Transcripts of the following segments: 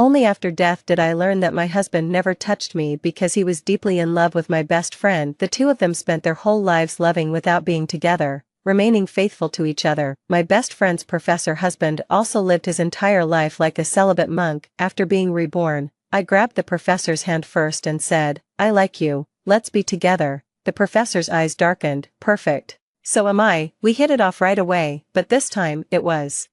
Only after death did I learn that my husband never touched me because he was deeply in love with my best friend. The two of them spent their whole lives loving without being together, remaining faithful to each other. My best friend's professor husband also lived his entire life like a celibate monk. After being reborn, I grabbed the professor's hand first and said, "I like you, let's be together." The professor's eyes darkened. "Perfect. So am I." We hit it off right away, but this time, it was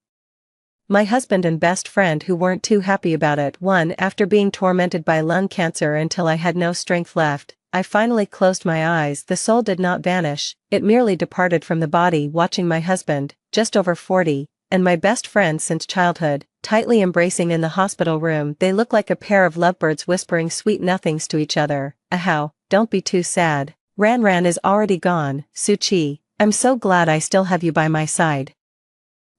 my husband and best friend who weren't too happy about it. After being tormented by lung cancer until I had no strength left, I finally closed my eyes. The soul did not vanish, it merely departed from the body. Watching my husband, just over 40, and my best friend since childhood, tightly embracing in the hospital room, they look like a pair of lovebirds whispering sweet nothings to each other. Ahow, don't be too sad. Ran is already gone, Suchi. I'm so glad I still have you by my side.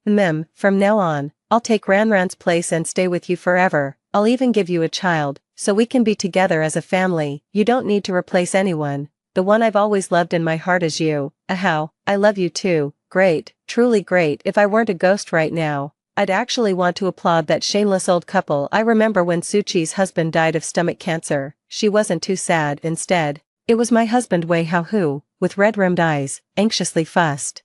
From now on, I'll take Ran's place and stay with you forever. I'll even give you a child, so we can be together as a family. You don't need to replace anyone. The one I've always loved in my heart is you. Ahow, I love you too. Great, truly great. If I weren't a ghost right now, I'd actually want to applaud that shameless old couple. I remember when Suchi's husband died of stomach cancer, she wasn't too sad. Instead, it was my husband Wei Hao who, with red-rimmed eyes, anxiously fussed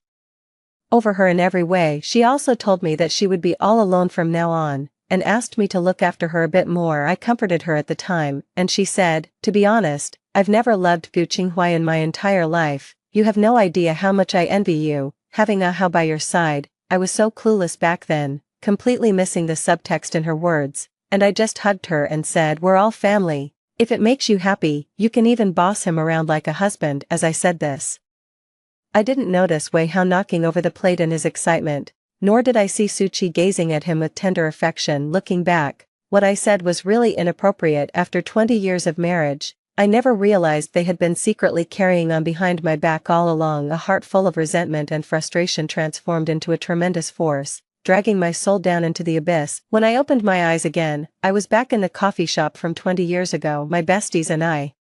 over her in every way. She also told me that she would be all alone from now on, and asked me to look after her a bit more. I comforted her at the time, and she said, "To be honest, I've never loved Gu Qinghua in my entire life. You have no idea how much I envy you, having Ahao by your side." I was so clueless back then, completely missing the subtext in her words, and I just hugged her and said, "We're all family. If it makes you happy, you can even boss him around like a husband." As I said this, I didn't notice Wei Hao knocking over the plate in his excitement, nor did I see Suchi gazing at him with tender affection. Looking back, what I said was really inappropriate. After 20 years of marriage, I never realized they had been secretly carrying on behind my back all along. A heart full of resentment and frustration transformed into a tremendous force, dragging my soul down into the abyss. When I opened my eyes again, I was back in the coffee shop from 20 years ago. My besties and I,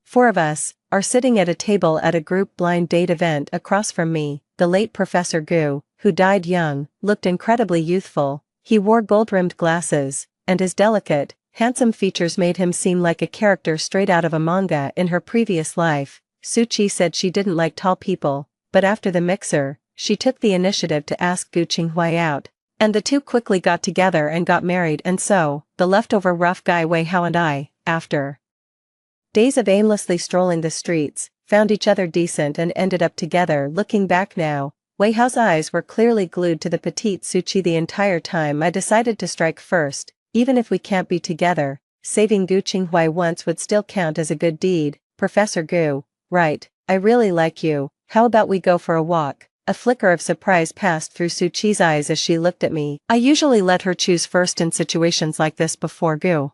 4 of us, are sitting at a table at a group blind date event. Across from me, the late Professor Gu, who died young, looked incredibly youthful. He wore gold-rimmed glasses, and his delicate, handsome features made him seem like a character straight out of a manga. In her previous life, Suchi said she didn't like tall people, but after the mixer, she took the initiative to ask Gu Qinghua out, and the two quickly got together and got married. And so, the leftover rough guy Wei Hao and I, after days of aimlessly strolling the streets, found each other decent and ended up together. Looking back now, Wei Hao's eyes were clearly glued to the petite Suchi the entire time. I decided to strike first. Even if we can't be together, saving Gu Qinghua once would still count as a good deed. Professor Gu, right, I really like you. How about we go for a walk? A flicker of surprise passed through Suchi's eyes as she looked at me. I usually let her choose first in situations like this before Gu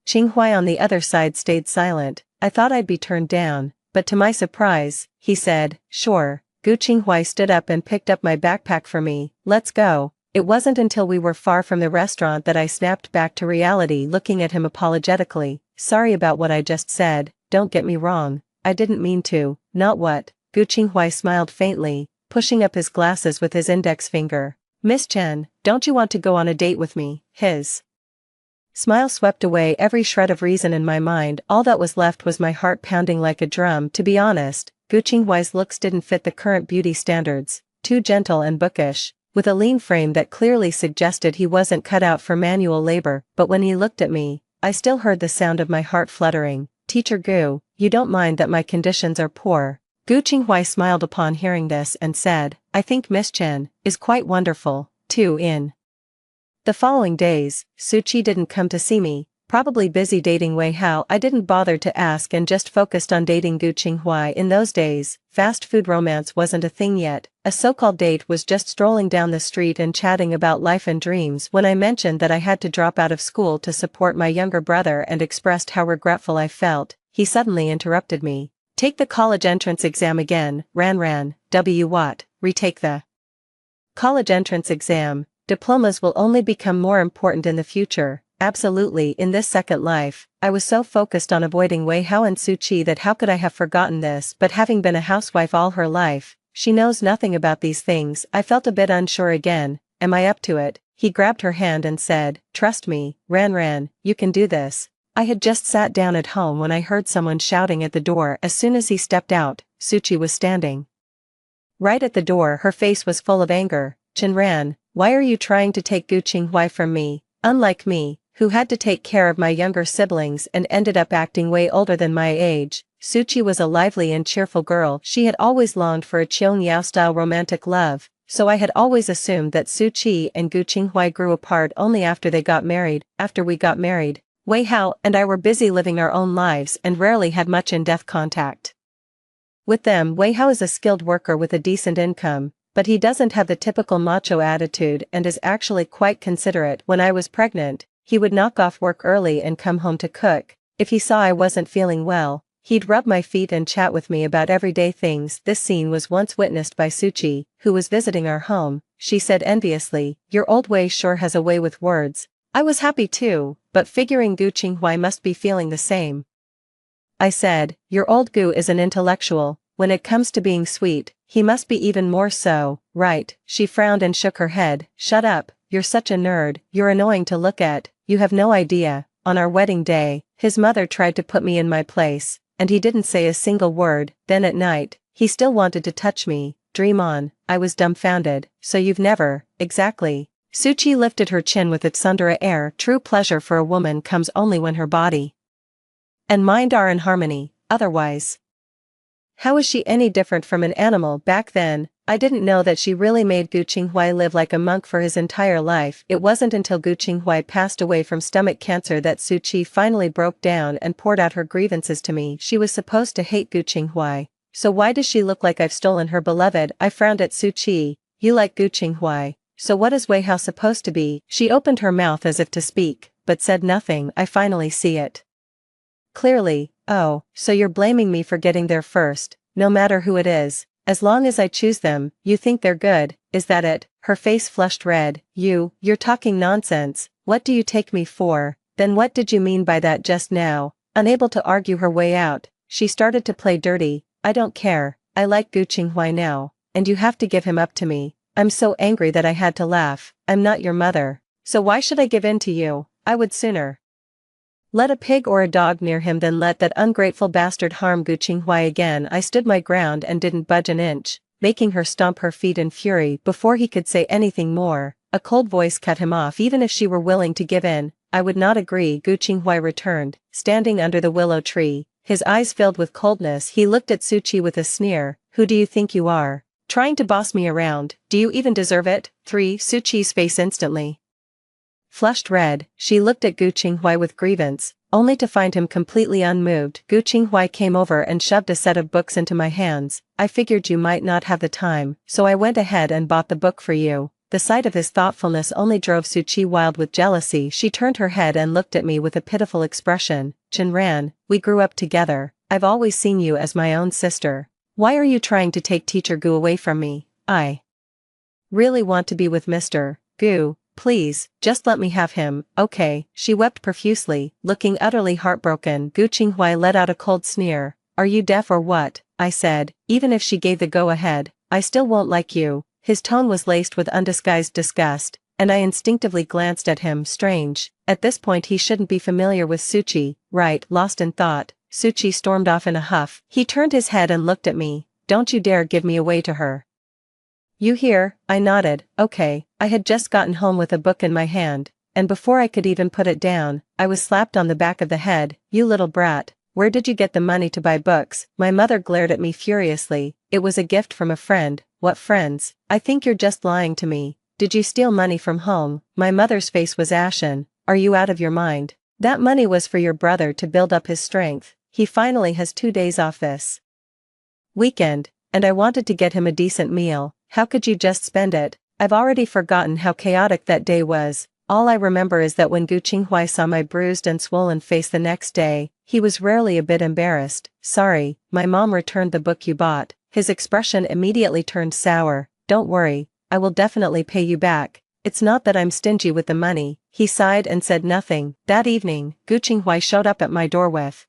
Qinghua on the other side stayed silent. I thought I'd be turned down, but to my surprise, he said, "Sure." Gu Qinghua stood up and picked up my backpack for me. "Let's go." It wasn't until we were far from the restaurant that I snapped back to reality, looking at him apologetically. "Sorry about what I just said, don't get me wrong, I didn't mean to." "Not what?" Gu Qinghua smiled faintly, pushing up his glasses with his index finger. "Miss Chen, don't you want to go on a date with me?" His smile swept away every shred of reason in my mind. All that was left was my heart pounding like a drum. To be honest, Gu Qinghua's looks didn't fit the current beauty standards, too gentle and bookish, with a lean frame that clearly suggested he wasn't cut out for manual labor. But when he looked at me, I still heard the sound of my heart fluttering. "Teacher Gu, you don't mind that my conditions are poor?" Gu Qinghua smiled upon hearing this and said, "I think Miss Chen is quite wonderful, too." In the following days, Suchi didn't come to see me, probably busy dating Wei Hao. I didn't bother to ask and just focused on dating Gu Qinghua. In those days, fast food romance wasn't a thing yet. A so-called date was just strolling down the street and chatting about life and dreams. When I mentioned that I had to drop out of school to support my younger brother and expressed how regretful I felt, he suddenly interrupted me. "Take the college entrance exam again, Ran. What? Retake the college entrance exam. Diplomas will only become more important in the future." Absolutely. In this second life, I was so focused on avoiding Wei Hao and Suchi that how could I have forgotten this? But having been a housewife all her life, she knows nothing about these things. I felt a bit unsure again. Am I up to it? he grabbed her hand and said, "Trust me, Ran, you can do this." I had just sat down at home when I heard someone shouting at the door. As soon as he stepped out, Suchi was standing right at the door. Her face was full of anger. "Chinran, why are you trying to take Gu Qinghai from me? Unlike me, who had to take care of my younger siblings and ended up acting way older than my age." Suchi was a lively and cheerful girl. She had always longed for a Qiong Yao-style romantic love, so I had always assumed that Suchi and Gu Qinghai grew apart only after they got married. After we got married, Wei Hao and I were busy living our own lives and rarely had much in-depth contact with them. Wei Hao is a skilled worker with a decent income, but he doesn't have the typical macho attitude and is actually quite considerate. When I was pregnant, he would knock off work early and come home to cook. If he saw I wasn't feeling well, he'd rub my feet and chat with me about everyday things. This scene was once witnessed by Suchi, who was visiting our home. She said enviously, "Your old Wei sure has a way with words." I was happy too, but figuring Gu Qinghai must be feeling the same. I said, "Your old Gu is an intellectual. When it comes to being sweet, he must be even more so, right?" She frowned and shook her head. "Shut up, you're such a nerd, you're annoying to look at, you have no idea." On our wedding day, his mother tried to put me in my place, and he didn't say a single word. Then at night, he still wanted to touch me. Dream on. I was dumbfounded. "So you've never, exactly." Suchi lifted her chin with its tsundere air. "True pleasure for a woman comes only when her body and mind are in harmony, otherwise. How is she any different from an animal?" Back then, I didn't know that she really made Gu Qinghai live like a monk for his entire life. It wasn't until Gu Qinghai passed away from stomach cancer that Suchi finally broke down and poured out her grievances to me. She was supposed to hate Gu Qinghai, so why does she look like I've stolen her beloved? I frowned at Suchi. "You like Gu Qinghai, so what is Wei Hao supposed to be?" She opened her mouth as if to speak, but said nothing. I finally see it clearly. "Oh, so you're blaming me for getting there first, no matter who it is, as long as I choose them, you think they're good, is that it?" Her face flushed red. You're talking nonsense. What do you take me for?" "Then what did you mean by that just now?" Unable to argue her way out, she started to play dirty. "I don't care, I like Gu Qinghai now, and you have to give him up to me." I'm so angry that I had to laugh. "I'm not your mother, so why should I give in to you? I would sooner let a pig or a dog near him than let that ungrateful bastard harm Gu Qinghai again." I stood my ground and didn't budge an inch, making her stomp her feet in fury. Before he could say anything more, a cold voice cut him off. "Even if she were willing to give in, I would not agree." Gu Qinghai returned, standing under the willow tree, his eyes filled with coldness. He looked at Suchi with a sneer. "Who do you think you are? Trying to boss me around? Do you even deserve it?" 3. Suchi's face instantly flushed red. She looked at Gu Qinghai with grievance, only to find him completely unmoved. Gu Qinghai came over and shoved a set of books into my hands. "I figured you might not have the time, so I went ahead and bought the book for you." The sight of his thoughtfulness only drove Suchi wild with jealousy. She turned her head and looked at me with a pitiful expression. "Chinran, we grew up together. I've always seen you as my own sister. Why are you trying to take Teacher Gu away from me? I really want to be with Mr. Gu. Please, just let me have him, okay?" She wept profusely, looking utterly heartbroken. Gu Qinghai let out a cold sneer. "Are you deaf or what?" I said. "Even if she gave the go-ahead, I still won't like you." His tone was laced with undisguised disgust, and I instinctively glanced at him. Strange, at this point he shouldn't be familiar with Suchi, right? Lost in thought, Suchi stormed off in a huff. He turned his head and looked at me. "Don't you dare give me away to her. You hear?" I nodded. "Okay." I had just gotten home with a book in my hand, and before I could even put it down, I was slapped on the back of the head. "You little brat, where did you get the money to buy books?" My mother glared at me furiously. "It was a gift from a friend." "What friends? I think you're just lying to me. Did you steal money from home?" My mother's face was ashen. "Are you out of your mind? That money was for your brother to build up his strength. He finally has 2 days off this weekend, and I wanted to get him a decent meal. How could you just spend it?" I've already forgotten how chaotic that day was. All I remember is that when Gu Qinghai saw my bruised and swollen face the next day, he was rarely a bit embarrassed. "Sorry, my mom returned the book you bought." His expression immediately turned sour. "Don't worry, I will definitely pay you back. It's not that I'm stingy with the money." He sighed and said nothing. That evening, Gu Qinghai showed up at my door with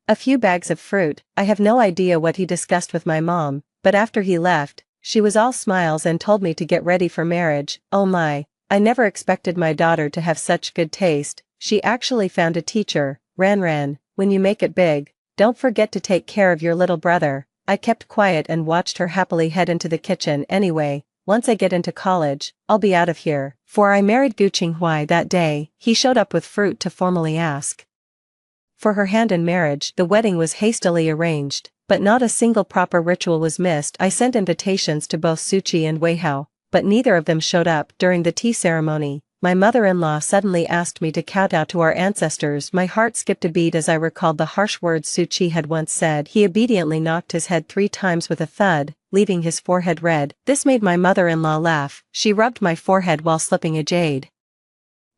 a few bags of fruit. I have no idea what he discussed with my mom, but after he left, she was all smiles and told me to get ready for marriage. Oh my, I never expected my daughter to have such good taste. She actually found a teacher. Ran, when you make it big, don't forget to take care of your little brother. I kept quiet and watched her happily head into the kitchen. Anyway, once I get into college, I'll be out of here. For I married Gu Qinghuai that day. He showed up with fruit to formally ask for her hand in marriage. The wedding was hastily arranged, but not a single proper ritual was missed. I sent invitations to both Suchi and Wei Hao, but neither of them showed up. During the tea ceremony, my mother-in-law suddenly asked me to kowtow to our ancestors. My heart skipped a beat as I recalled the harsh words Suchi had once said. He obediently knocked his head 3 times with a thud, leaving his forehead red. This made my mother-in-law laugh. She rubbed my forehead while slipping a jade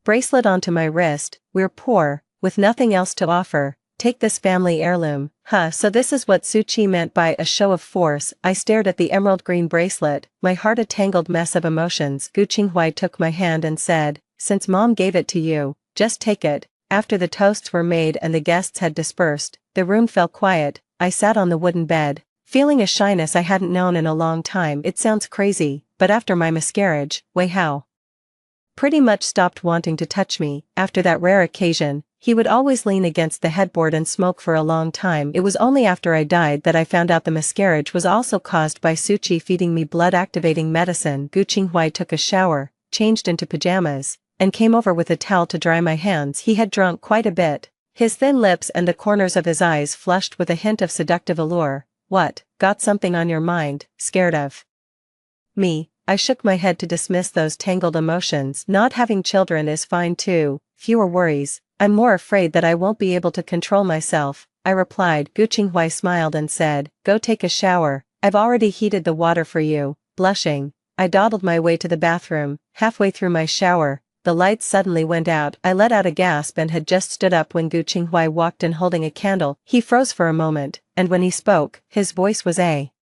bracelet onto my wrist. We're poor, with nothing else to offer. Take this family heirloom. So this is what Suchi meant by a show of force. I stared at the emerald green bracelet, my heart a tangled mess of emotions. Gu Qinghuai took my hand and said, since mom gave it to you, just take it. After the toasts were made and the guests had dispersed, the room fell quiet. I sat on the wooden bed, feeling a shyness I hadn't known in a long time. It sounds crazy, but after my miscarriage, Wei Hao pretty much stopped wanting to touch me. After that rare occasion, he would always lean against the headboard and smoke for a long time. It was only after I died that I found out the miscarriage was also caused by Suchi feeding me blood-activating medicine. Gu Qinghuai took a shower, changed into pajamas, and came over with a towel to dry my hands. He had drunk quite a bit. His thin lips and the corners of his eyes flushed with a hint of seductive allure. What, got something on your mind? Scared of me? I shook my head to dismiss those tangled emotions. Not having children is fine too, fewer worries. I'm more afraid that I won't be able to control myself, I replied. Gu Qinghuai smiled and said, go take a shower. I've already heated the water for you. Blushing, I dawdled my way to the bathroom. Halfway through my shower, the lights suddenly went out. I let out a gasp and had just stood up when Gu Qinghuai walked in holding a candle. He froze for a moment, and when he spoke, his voice was a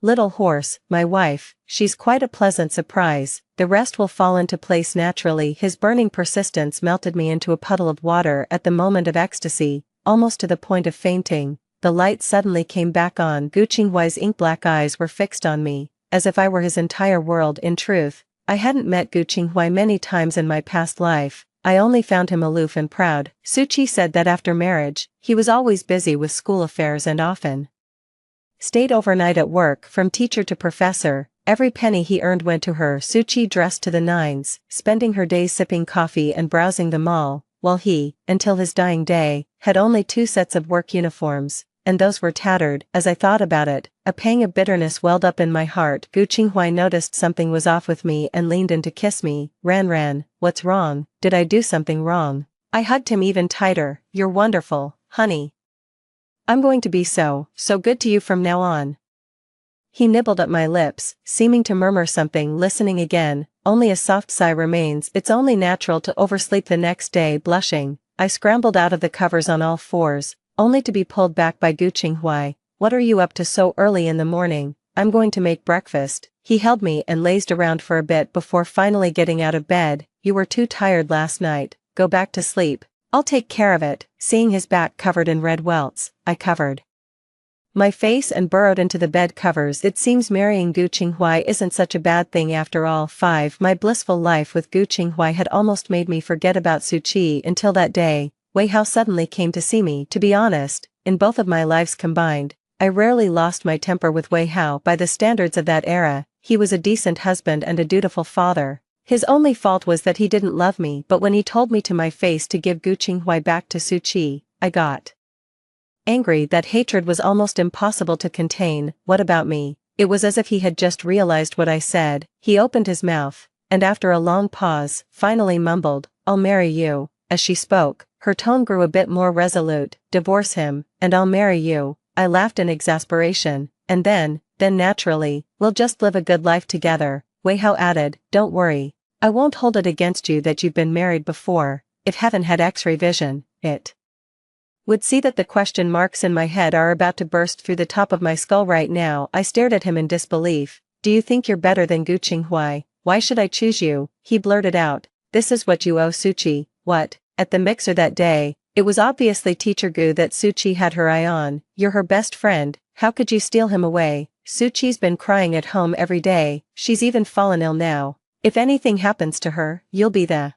little hoarse. My wife, she's quite a pleasant surprise. The rest will fall into place naturally. His burning persistence melted me into a puddle of water. At the moment of ecstasy, almost to the point of fainting, the light suddenly came back on. Gu Qinghuai's ink-black eyes were fixed on me, as if I were his entire world. In truth, I hadn't met Gu Qinghuai many times in my past life. I only found him aloof and proud. Suchi said that after marriage, he was always busy with school affairs and often stayed overnight at work. From teacher to professor, every penny he earned went to her. Suchi dressed to the nines, spending her days sipping coffee and browsing the mall, while he, until his dying day, had only 2 sets of work uniforms, and those were tattered. As I thought about it, a pang of bitterness welled up in my heart. Gu Qinghuai noticed something was off with me and leaned in to kiss me. Ran, what's wrong? Did I do something wrong? I hugged him even tighter. You're wonderful, honey. I'm going to be so good to you from now on. He nibbled at my lips, seeming to murmur something. Listening again, only a soft sigh remains. It's only natural to oversleep. The next day, blushing, I scrambled out of the covers on all fours, only to be pulled back by Gu Qinghuai. What are you up to so early in the morning? I'm going to make breakfast. He held me and lazed around for a bit before finally getting out of bed. You were too tired last night. Go back to sleep. I'll take care of it. Seeing his back covered in red welts, I covered my face and burrowed into the bed covers. It seems marrying Gu Qinghuai isn't such a bad thing after all. 5. My blissful life with Gu Qinghuai had almost made me forget about Suchi until that day. Wei Hao suddenly came to see me. To be honest, in both of my lives combined, I rarely lost my temper with Wei Hao. By the standards of that era, he was a decent husband and a dutiful father. His only fault was that he didn't love me. But when he told me to my face to give Gu Qinghuai back to Suchi, I got angry. That hatred was almost impossible to contain. What about me? It was as if he had just realized what I said. He opened his mouth, and after a long pause, finally mumbled, I'll marry you. As she spoke, her tone grew a bit more resolute. Divorce him, and I'll marry you. I laughed in exasperation, and then naturally, we'll just live a good life together. Wei Hao added, don't worry. I won't hold it against you that you've been married before. If heaven had X-ray vision, it would see that the question marks in my head are about to burst through the top of my skull right now. I stared at him in disbelief. Do you think you're better than Gu Qinghuai? Why should I choose you? He blurted out. This is what you owe Suchi. What? At the mixer that day, it was obviously Teacher Gu that Suchi had her eye on. You're her best friend. How could you steal him away? Suchi's been crying at home every day. She's even fallen ill now. If anything happens to her, you'll be the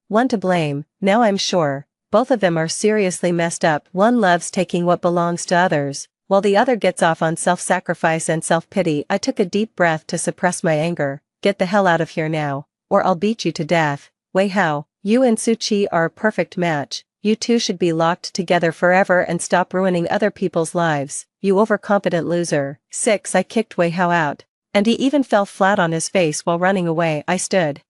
one to blame. Now I'm sure, both of them are seriously messed up. One loves taking what belongs to others, while the other gets off on self-sacrifice and self-pity. I took a deep breath to suppress my anger. Get the hell out of here now, or I'll beat you to death. Wei Hao, you and Su Qi are a perfect match. You two should be locked together forever and stop ruining other people's lives, you overconfident loser. 6. I kicked Wei Hao out, and he even fell flat on his face while running away. I stood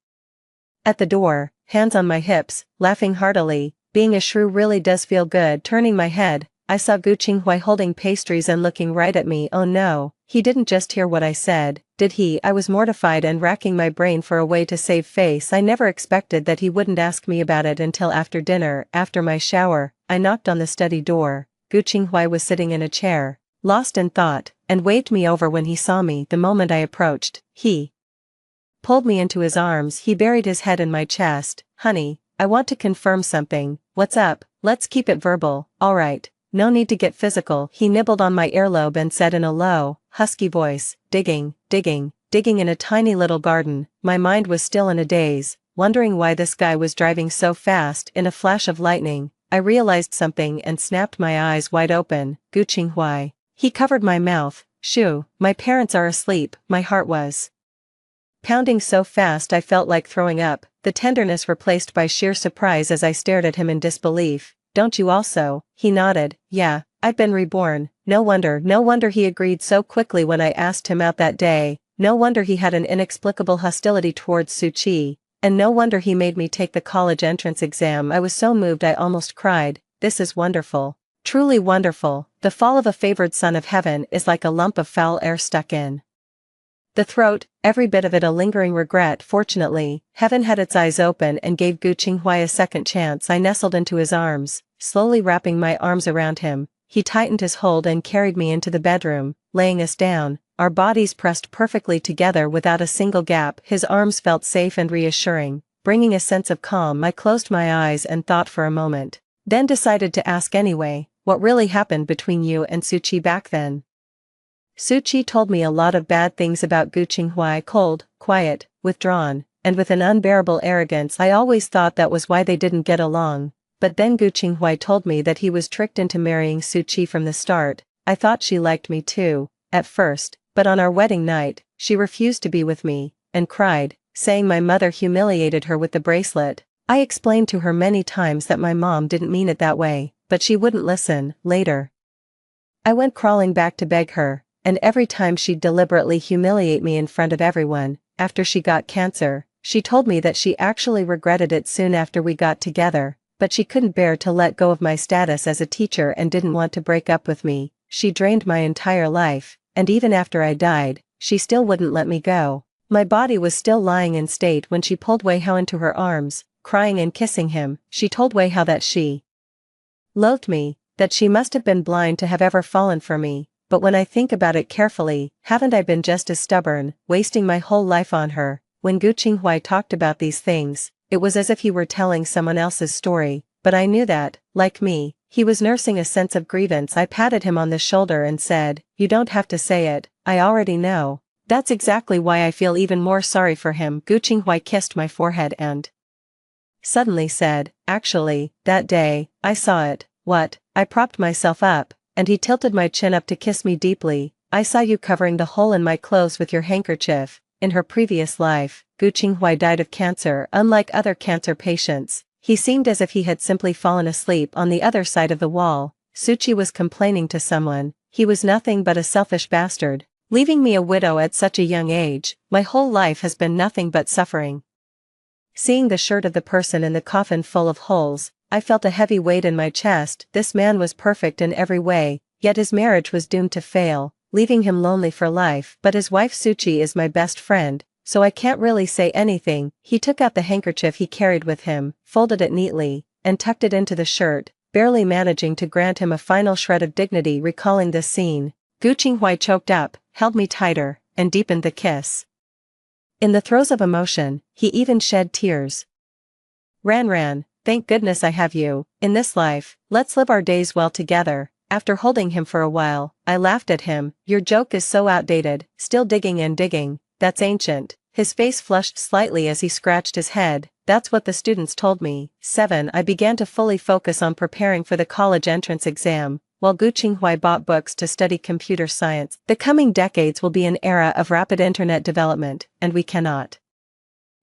at the door, hands on my hips, laughing heartily. Being a shrew really does feel good. Turning my head, I saw Gu Qinghai holding pastries and looking right at me. Oh no, he didn't just hear what I said, did he? I was mortified and racking my brain for a way to save face. I never expected that he wouldn't ask me about it until after dinner. After my shower, I knocked on the study door. Gu Qinghai was sitting in a chair, lost in thought, and waved me over when he saw me. The moment I approached, he pulled me into his arms. He buried his head in my chest. Honey, I want to confirm something. What's up? Let's keep it verbal. Alright, no need to get physical. He nibbled on my earlobe and said in a low, husky voice, digging in a tiny little garden. My mind was still in a daze, wondering why this guy was driving so fast. In a flash of lightning, I realized something and snapped my eyes wide open. Gu Qinghai. He covered my mouth. Shoo, my parents are asleep. My heart was pounding so fast I felt like throwing up, the tenderness replaced by sheer surprise as I stared at him in disbelief. Don't you also? He nodded. Yeah, I've been reborn. No wonder he agreed so quickly when I asked him out that day. No wonder he had an inexplicable hostility towards Su Qi. And no wonder he made me take the college entrance exam. I was so moved I almost cried. This is wonderful. Truly wonderful. The fall of a favored son of heaven is like a lump of foul air stuck in the throat, every bit of it a lingering regret. Fortunately, heaven had its eyes open and gave Gu Qinghai a second chance. I nestled into his arms, slowly wrapping my arms around him. He tightened his hold and carried me into the bedroom, laying us down, our bodies pressed perfectly together without a single gap. His arms felt safe and reassuring, bringing a sense of calm. I closed my eyes and thought for a moment, then decided to ask anyway, what really happened between you and Su Qi back then? Su Qi told me a lot of bad things about Gu Qinghai. Cold, quiet, withdrawn, and with an unbearable arrogance. I always thought that was why they didn't get along. But then Gu Qinghai told me that he was tricked into marrying Su Qi from the start. I thought she liked me too, at first, but on our wedding night, she refused to be with me, and cried, saying my mother humiliated her with the bracelet. I explained to her many times that my mom didn't mean it that way, but she wouldn't listen. Later, I went crawling back to beg her, and every time she'd deliberately humiliate me in front of everyone. After she got cancer, she told me that she actually regretted it soon after we got together, but she couldn't bear to let go of my status as a teacher and didn't want to break up with me. She drained my entire life, and even after I died, she still wouldn't let me go. My body was still lying in state when she pulled Wei Hao into her arms, crying and kissing him. She told Wei Hao that she loathed me, that she must have been blind to have ever fallen for me. But when I think about it carefully, haven't I been just as stubborn, wasting my whole life on her? When Gu Qinghai talked about these things, it was as if he were telling someone else's story, but I knew that, like me, he was nursing a sense of grievance. I patted him on the shoulder and said, you don't have to say it, I already know. That's exactly why I feel even more sorry for him. Gu Qinghai kissed my forehead and suddenly said, actually, that day, I saw it. What? I propped myself up, and he tilted my chin up to kiss me deeply. I saw you covering the hole in my clothes with your handkerchief. In her previous life, Gu Qinghai died of cancer. Unlike other cancer patients, he seemed as if he had simply fallen asleep on the other side of the wall. Su Qi was complaining to someone. He was nothing but a selfish bastard, leaving me a widow at such a young age. My whole life has been nothing but suffering. Seeing the shirt of the person in the coffin full of holes, I felt a heavy weight in my chest. This man was perfect in every way, yet his marriage was doomed to fail, leaving him lonely for life. But his wife Su Qi is my best friend, so I can't really say anything. He took out the handkerchief he carried with him, folded it neatly, and tucked it into the shirt, barely managing to grant him a final shred of dignity. Recalling this scene, Gu Qinghai choked up, held me tighter, and deepened the kiss. In the throes of emotion, he even shed tears. Ran. Thank goodness I have you. In this life, let's live our days well together. After holding him for a while, I laughed at him. Your joke is so outdated. Still digging and digging. That's ancient. His face flushed slightly as he scratched his head. That's what the students told me. 7. I began to fully focus on preparing for the college entrance exam, while Gu Qinghuai bought books to study computer science. The coming decades will be an era of rapid internet development, and we cannot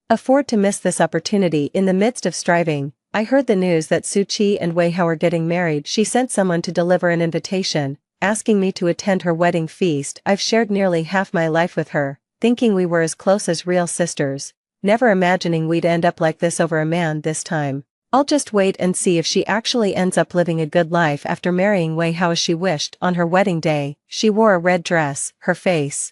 afford to miss this opportunity. In the midst of striving, I heard the news that Su Qi and Wei Hao are getting married. She sent someone to deliver an invitation, asking me to attend her wedding feast. I've shared nearly half my life with her, thinking we were as close as real sisters, never imagining we'd end up like this over a man this time. I'll just wait and see if she actually ends up living a good life after marrying Wei Hao as she wished. On her wedding day, she wore a red dress, her face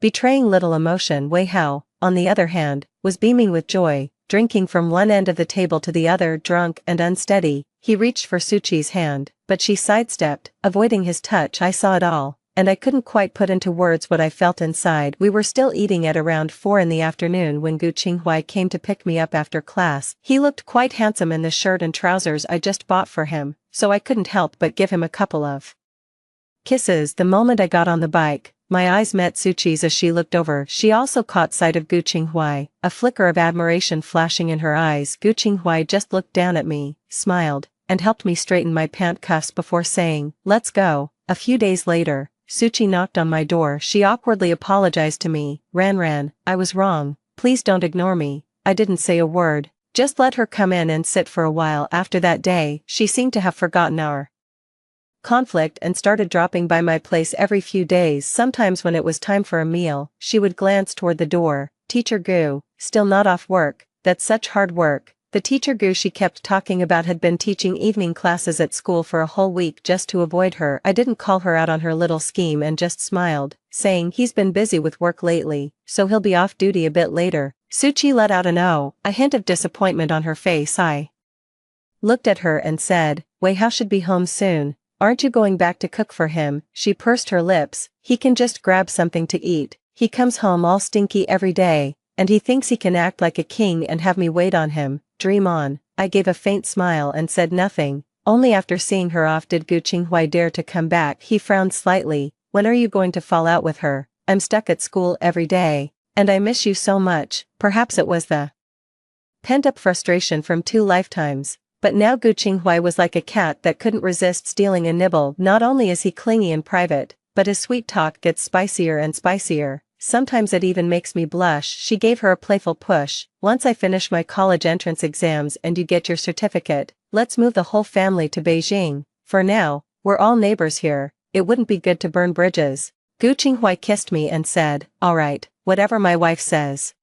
betraying little emotion. Wei Hao, on the other hand, was beaming with joy, drinking from one end of the table to the other. Drunk and unsteady, he reached for Su Qi's hand, but she sidestepped, avoiding his touch. I saw it all, and I couldn't quite put into words what I felt inside. We were still eating at around 4 in the afternoon when Gu Qinghuai came to pick me up after class. He looked quite handsome in the shirt and trousers I just bought for him, so I couldn't help but give him a couple of kisses. The moment I got on the bike, my eyes met Su Qi's as she looked over. She also caught sight of Gu Qinghuai, a flicker of admiration flashing in her eyes. Gu Qinghuai just looked down at me, smiled, and helped me straighten my pant cuffs before saying, "Let's go." A few days later, Su Qi knocked on my door. She awkwardly apologized to me. Ran, I was wrong. Please don't ignore me. I didn't say a word. Just let her come in and sit for a while. After that day, she seemed to have forgotten our conflict and started dropping by my place every few days. Sometimes when it was time for a meal, she would glance toward the door. Teacher Gu, still not off work. That's such hard work. The teacher Gu she kept talking about had been teaching evening classes at school for a whole week just to avoid her. I didn't call her out on her little scheme and just smiled, saying he's been busy with work lately, so he'll be off duty a bit later. Su Qi let out an "oh," a hint of disappointment on her face. I looked at her and said, "Wei Hao should be home soon. Aren't you going back to cook for him?" She pursed her lips. "He can just grab something to eat. He comes home all stinky every day, and he thinks he can act like a king and have me wait on him. Dream on." I gave a faint smile and said nothing. Only after seeing her off did Gu Qinghuai dare to come back. He frowned slightly. "When are you going to fall out with her? I'm stuck at school every day, and I miss you so much." Perhaps it was the pent-up frustration from 2 lifetimes. But now Gu Qinghuai was like a cat that couldn't resist stealing a nibble. Not only is he clingy in private, but his sweet talk gets spicier and spicier. Sometimes it even makes me blush. She gave her a playful push. "Once I finish my college entrance exams and you get your certificate, let's move the whole family to Beijing. For now, we're all neighbors here. It wouldn't be good to burn bridges." Gu Qinghuai kissed me and said, "All right, whatever my wife says."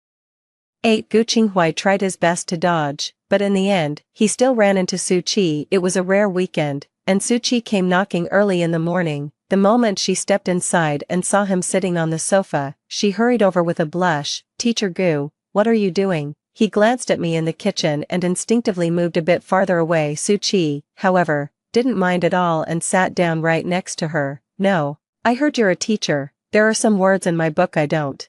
8. Gu Qinghuai tried his best to dodge, but in the end, he still ran into Su Qi. It was a rare weekend, and Su Qi came knocking early in the morning. The moment she stepped inside and saw him sitting on the sofa, she hurried over with a blush. "Teacher Gu, what are you doing?" He glanced at me in the kitchen and instinctively moved a bit farther away. Su Qi, however, didn't mind at all and sat down right next to her. "No, I heard you're a teacher. There are some words in my book I don't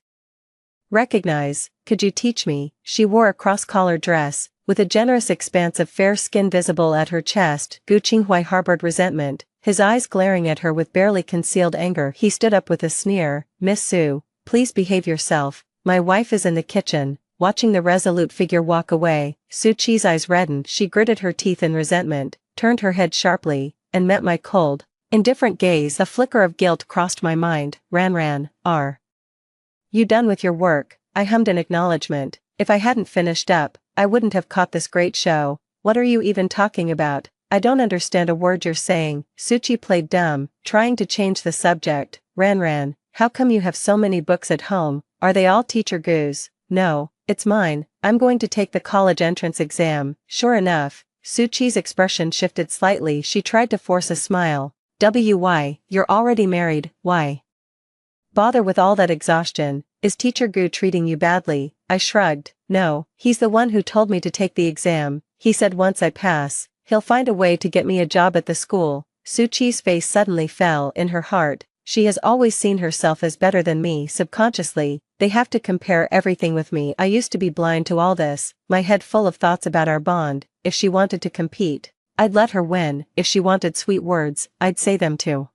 recognize. Could you teach me?" She wore a cross-collar dress, with a generous expanse of fair skin visible at her chest. Gu Qinghuai harbored resentment, his eyes glaring at her with barely concealed anger. He stood up with a sneer. "Miss Su, please behave yourself. My wife is in the kitchen." Watching the resolute figure walk away, Su Qi's eyes reddened. She gritted her teeth in resentment, turned her head sharply, and met my cold, indifferent gaze. A flicker of guilt crossed my mind. Ran, are you done with your work?" I hummed in acknowledgement. If I hadn't finished up, I wouldn't have caught this great show. "What are you even talking about? I don't understand a word you're saying." Su Qi played dumb, trying to change the subject. Ran, how come you have so many books at home? Are they all Teacher Gu's?" "No, it's mine. I'm going to take the college entrance exam." Sure enough, Su Qi's expression shifted slightly. She tried to force a smile. "Why, you're already married. Why bother with all that exhaustion? Is Teacher Gu treating you badly?" I shrugged. "No, he's the one who told me to take the exam. He said once I pass, he'll find a way to get me a job at the school." Su Qi's face suddenly fell. In her heart, she has always seen herself as better than me. Subconsciously, they have to compare everything with me. I used to be blind to all this, my head full of thoughts about our bond. If she wanted to compete, I'd let her win. If she wanted sweet words, I'd say them to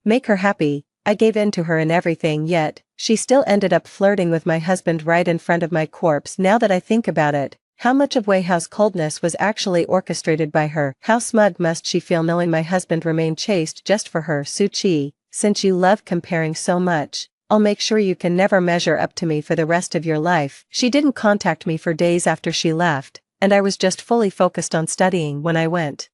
make her happy. I gave in to her and everything, yet she still ended up flirting with my husband right in front of my corpse. Now that I think about it, how much of Wei Hao's coldness was actually orchestrated by her? How smug must she feel knowing my husband remained chaste just for her? Su Qi, since you love comparing so much, I'll make sure you can never measure up to me for the rest of your life. She didn't contact me for days after she left, and I was just fully focused on studying when I went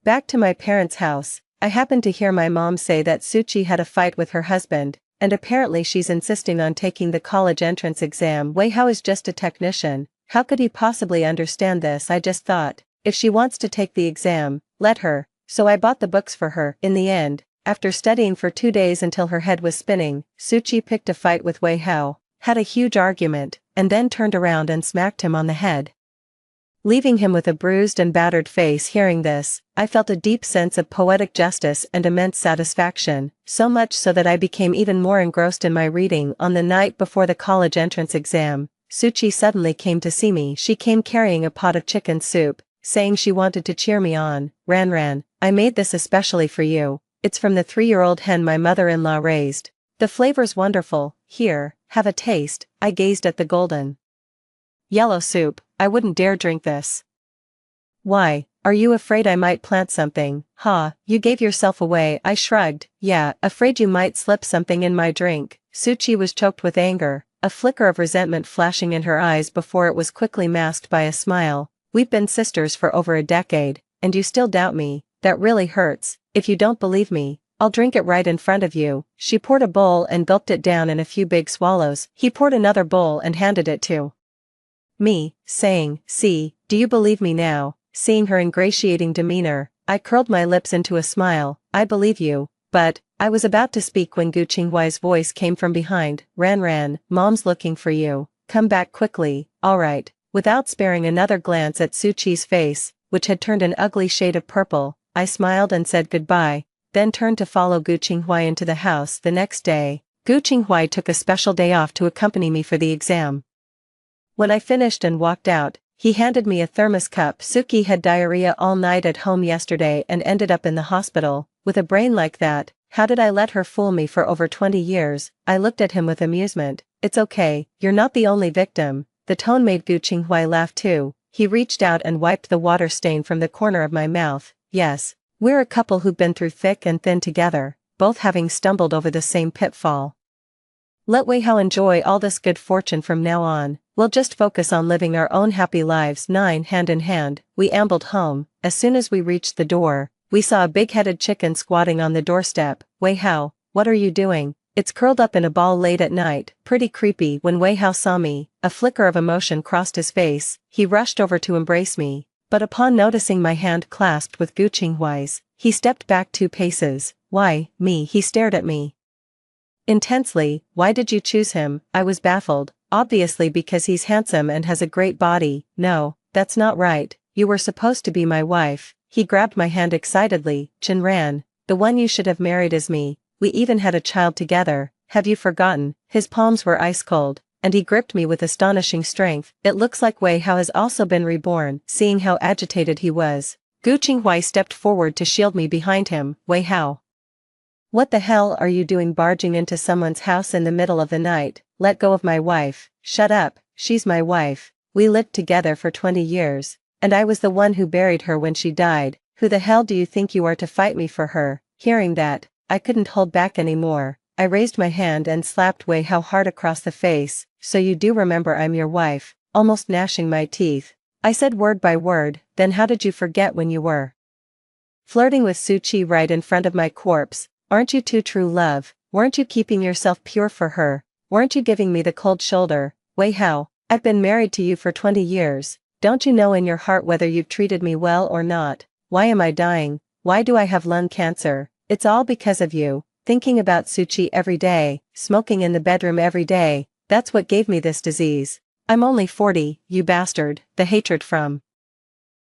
back to my parents' house. I happened to hear my mom say that Su Qi had a fight with her husband, and apparently she's insisting on taking the college entrance exam. Wei Hao is just a technician. How could he possibly understand this? I just thought, if she wants to take the exam, let her. So I bought the books for her. In the end, after studying for 2 days until her head was spinning, Su Qi picked a fight with Wei Hao, had a huge argument, and then turned around and smacked him on the head, leaving him with a bruised and battered face. Hearing this, I felt a deep sense of poetic justice and immense satisfaction, so much so that I became even more engrossed in my reading. On the night before the college entrance exam, Su Qi suddenly came to see me. She came carrying a pot of chicken soup, saying she wanted to cheer me on. Ran, I made this especially for you. It's from the 3-year-old hen my mother-in-law raised. The flavor's wonderful. Here, have a taste. I gazed at the golden yellow soup. I wouldn't dare drink this. Why, are you afraid I might plant something? Ha, you gave yourself away. I shrugged. Yeah, afraid you might slip something in my drink. Su Qi was choked with anger, a flicker of resentment flashing in her eyes before it was quickly masked by a smile. We've been sisters for over a decade, and you still doubt me. That really hurts. If you don't believe me, I'll drink it right in front of you. She poured a bowl and gulped it down in a few big swallows. He poured another bowl and handed it to me, saying, see, do you believe me now? Seeing her ingratiating demeanor, I curled my lips into a smile. I believe you, but I was about to speak when Gu Qinghuai's voice came from behind. Ran, Mom's looking for you. Come back quickly. All right. Without sparing another glance at Su Qi's face, which had turned an ugly shade of purple, I smiled and said goodbye, then turned to follow Gu Qinghuai into the house. The next day, Gu Qinghuai took a special day off to accompany me for the exam. When I finished and walked out, he handed me a thermos cup. Suki had diarrhea all night at home yesterday and ended up in the hospital. With a brain like that, how did I let her fool me for over 20 years? I looked at him with amusement. It's okay, you're not the only victim. The tone made Gu Qinghuai laugh too. He reached out and wiped the water stain from the corner of my mouth. Yes, we're a couple who've been through thick and thin together, both having stumbled over the same pitfall. Let Wei Hao enjoy all this good fortune from now on. We'll just focus on living our own happy lives. 9 Hand in hand, we ambled home. As soon as we reached the door, we saw a big-headed chicken squatting on the doorstep. Wei Hao, what are you doing? It's curled up in a ball late at night. Pretty creepy. When Wei Hao saw me, a flicker of emotion crossed his face. He rushed over to embrace me, but upon noticing my hand clasped with Gu Qinghuai's, he stepped back 2 paces. Why, me? He stared at me intensely. Why did you choose him? I was baffled. Obviously because he's handsome and has a great body. No, that's not right. You were supposed to be my wife. He grabbed my hand excitedly. Chinran, the one you should have married is me. We even had a child together. Have you forgotten? His palms were ice cold, and he gripped me with astonishing strength. It looks like Wei Hao has also been reborn. Seeing how agitated he was, Gu Qinghuai stepped forward to shield me behind him. Wei Hao, what the hell are you doing barging into someone's house in the middle of the night? Let go of my wife. Shut up, she's my wife. We lived together for 20 years, and I was the one who buried her when she died. Who the hell do you think you are to fight me for her? Hearing that, I couldn't hold back anymore. I raised my hand and slapped Wei Hao hard across the face. So you do remember I'm your wife, almost gnashing my teeth. I said word by word. Then how did you forget when you were flirting with Su Qi right in front of my corpse? Aren't you too true love? Weren't you keeping yourself pure for her? Weren't you giving me the cold shoulder? Wei Hao, I've been married to you for 20 years. Don't you know in your heart whether you've treated me well or not? Why am I dying? Why do I have lung cancer? It's all because of you. Thinking about Su Qi every day, smoking in the bedroom every day, that's what gave me this disease. I'm only 40, you bastard. The hatred from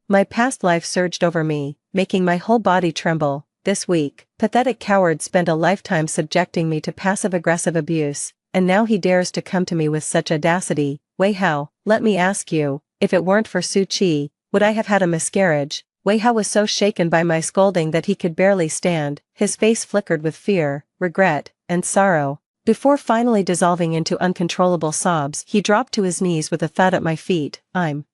my past life surged over me, making my whole body tremble. This weak, pathetic coward spent a lifetime subjecting me to passive-aggressive abuse, and now he dares to come to me with such audacity. Wei Hao, let me ask you, if it weren't for Su Qi, would I have had a miscarriage? Wei Hao was so shaken by my scolding that he could barely stand. His face flickered with fear, regret, and sorrow. Before finally dissolving into uncontrollable sobs, he dropped to his knees with a thud at my feet. "I'm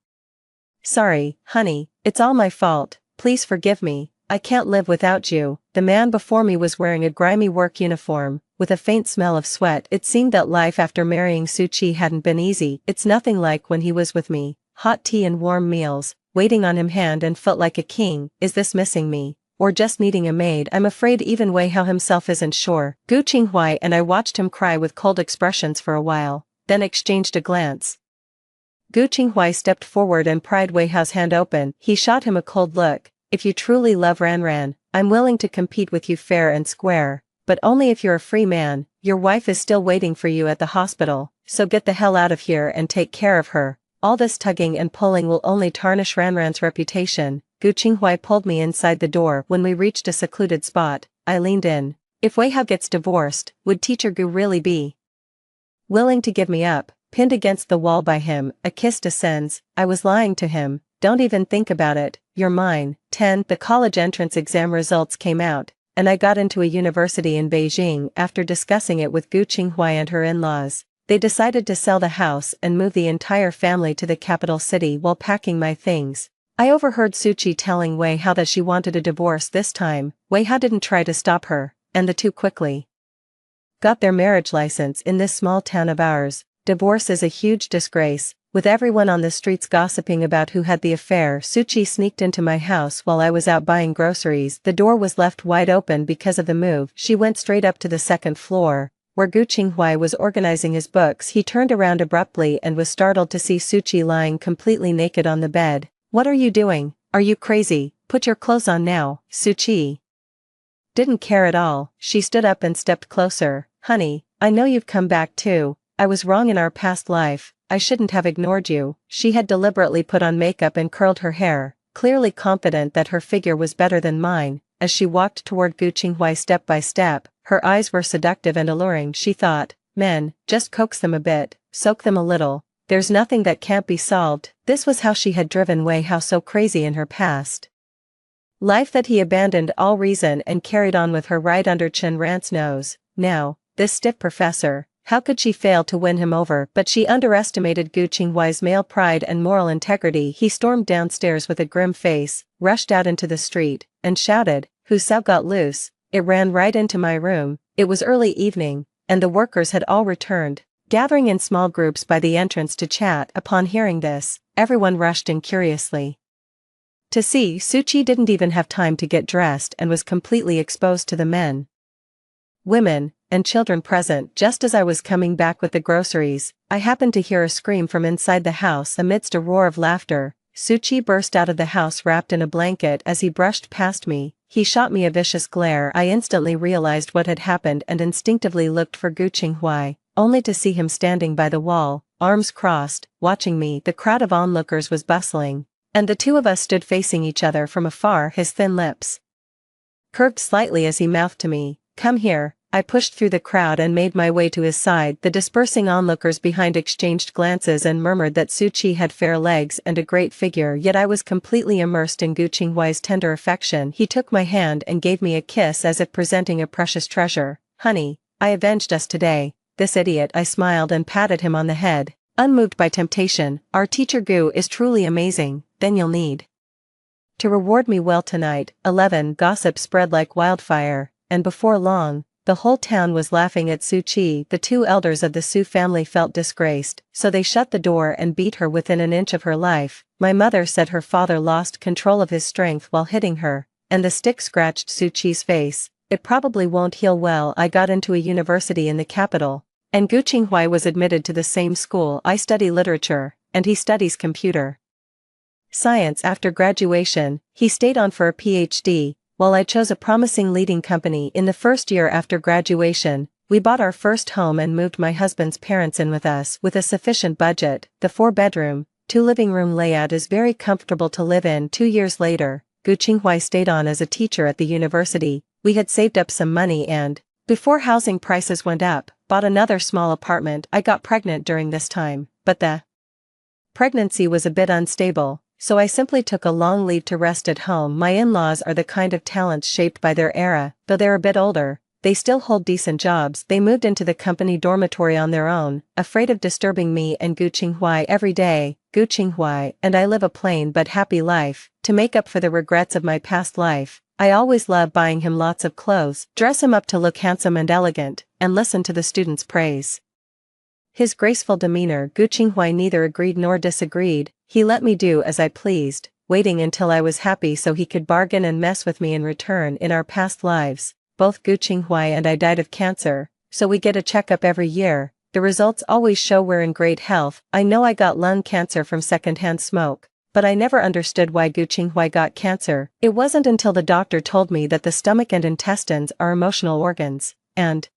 sorry, honey, it's all my fault, please forgive me, I can't live without you." The man before me was wearing a grimy work uniform, with a faint smell of sweat. It seemed that life after marrying Suchi hadn't been easy. It's nothing like when he was with me. Hot tea and warm meals, waiting on him hand and foot like a king. Is this missing me, or just needing a maid? I'm afraid even Wei Hao himself isn't sure. Gu Qinghuai and I watched him cry with cold expressions for a while, then exchanged a glance. Gu Qinghuai stepped forward and pried Wei Hao's hand open. He shot him a cold look. "If you truly love Ranran, I'm willing to compete with you fair and square, but only if you're a free man. Your wife is still waiting for you at the hospital, so get the hell out of here and take care of her. All this tugging and pulling will only tarnish Ranran's reputation." Gu Qinghuai pulled me inside the door. When we reached a secluded spot, I leaned in. If Wei Hao gets divorced, would teacher Gu really be willing to give me up? Pinned against the wall by him, a kiss descends. I was lying to him. "Don't even think about it, you're mine." 10. The college entrance exam results came out, and I got into a university in Beijing. After discussing it with Gu Qinghuai and her in-laws, they decided to sell the house and move the entire family to the capital city. While packing my things, I overheard Suchi telling Wei Hao that she wanted a divorce this time. Wei Hao didn't try to stop her, and the two quickly got their marriage license. In this small town of ours, divorce is a huge disgrace. With everyone on the streets gossiping about who had the affair, Suchi sneaked into my house while I was out buying groceries. The door was left wide open because of the move. She went straight up to the second floor, where Gu Qinghuai was organizing his books. He turned around abruptly and was startled to see Suchi lying completely naked on the bed. "What are you doing? Are you crazy? Put your clothes on now." Suchi didn't care at all. She stood up and stepped closer. "Honey, I know you've come back too. I was wrong in our past life. I shouldn't have ignored you." She had deliberately put on makeup and curled her hair, clearly confident that her figure was better than mine. As she walked toward Gu Qinghuai step by step, her eyes were seductive and alluring. She thought, "Men, just coax them a bit, soak them a little. There's nothing that can't be solved." This was how she had driven Wei Hao so crazy in her past life that he abandoned all reason and carried on with her right under Chen Ran's nose. Now, this stiff professor, how could she fail to win him over? But she underestimated Gu Qinghuai's male pride and moral integrity. He stormed downstairs with a grim face, rushed out into the street, and shouted, "Who Sao got loose?" It ran right into my room. It was early evening, and the workers had all returned, gathering in small groups by the entrance to chat. Upon hearing this, everyone rushed in curiously to see. Suchi didn't even have time to get dressed and was completely exposed to the men, women, and children present. Just as I was coming back with the groceries, I happened to hear a scream from inside the house. Amidst a roar of laughter, Suchi burst out of the house wrapped in a blanket. As he brushed past me, he shot me a vicious glare. I instantly realized what had happened and instinctively looked for Gu Qinghuai, only to see him standing by the wall, arms crossed, watching me. The crowd of onlookers was bustling, and the two of us stood facing each other from afar. His thin lips curved slightly as he mouthed to me, "Come here." I pushed through the crowd and made my way to his side. The dispersing onlookers behind exchanged glances and murmured that Suchi had fair legs and a great figure, yet I was completely immersed in Gu Qinghuai's tender affection. He took my hand and gave me a kiss as if presenting a precious treasure. "Honey, I avenged us today." "This idiot." I smiled and patted him on the head, unmoved by temptation. "Our teacher Gu is truly amazing. Then you'll need to reward me well tonight." 11. Gossip spread like wildfire, and before long, the whole town was laughing at Suchi. The two elders of the Su family felt disgraced, so they shut the door and beat her within an inch of her life. My mother said her father lost control of his strength while hitting her, and the stick scratched Suchi's face. "It probably won't heal well." I got into a university in the capital, and Gu Qinghuai was admitted to the same school. I study literature, and he studies computer science. After graduation, he stayed on for a PhD, while I chose a promising leading company. In the first year after graduation, we bought our first home and moved my husband's parents in with us. With a sufficient budget, the 4-bedroom, 2-living-room layout is very comfortable to live in. 2 years later, Gu Qinghuai stayed on as a teacher at the university. We had saved up some money and, before housing prices went up, bought another small apartment. I got pregnant during this time, but the pregnancy was a bit unstable, so I simply took a long leave to rest at home. My in-laws are the kind of talents shaped by their era. Though they're a bit older, they still hold decent jobs. They moved into the company dormitory on their own, afraid of disturbing me and Gu Qinghuai every day. Gu Qinghuai and I live a plain but happy life. To make up for the regrets of my past life, I always love buying him lots of clothes, dress him up to look handsome and elegant, and listen to the students' praise. His graceful demeanor. Gu Qinghuai neither agreed nor disagreed. He let me do as I pleased, waiting until I was happy so he could bargain and mess with me in return. In our past lives, both Gu Qinghuai and I died of cancer, so we get a checkup every year. The results always show we're in great health. I know I got lung cancer from secondhand smoke, but I never understood why Gu Qinghuai got cancer. It wasn't until the doctor told me that the stomach and intestines are emotional organs, and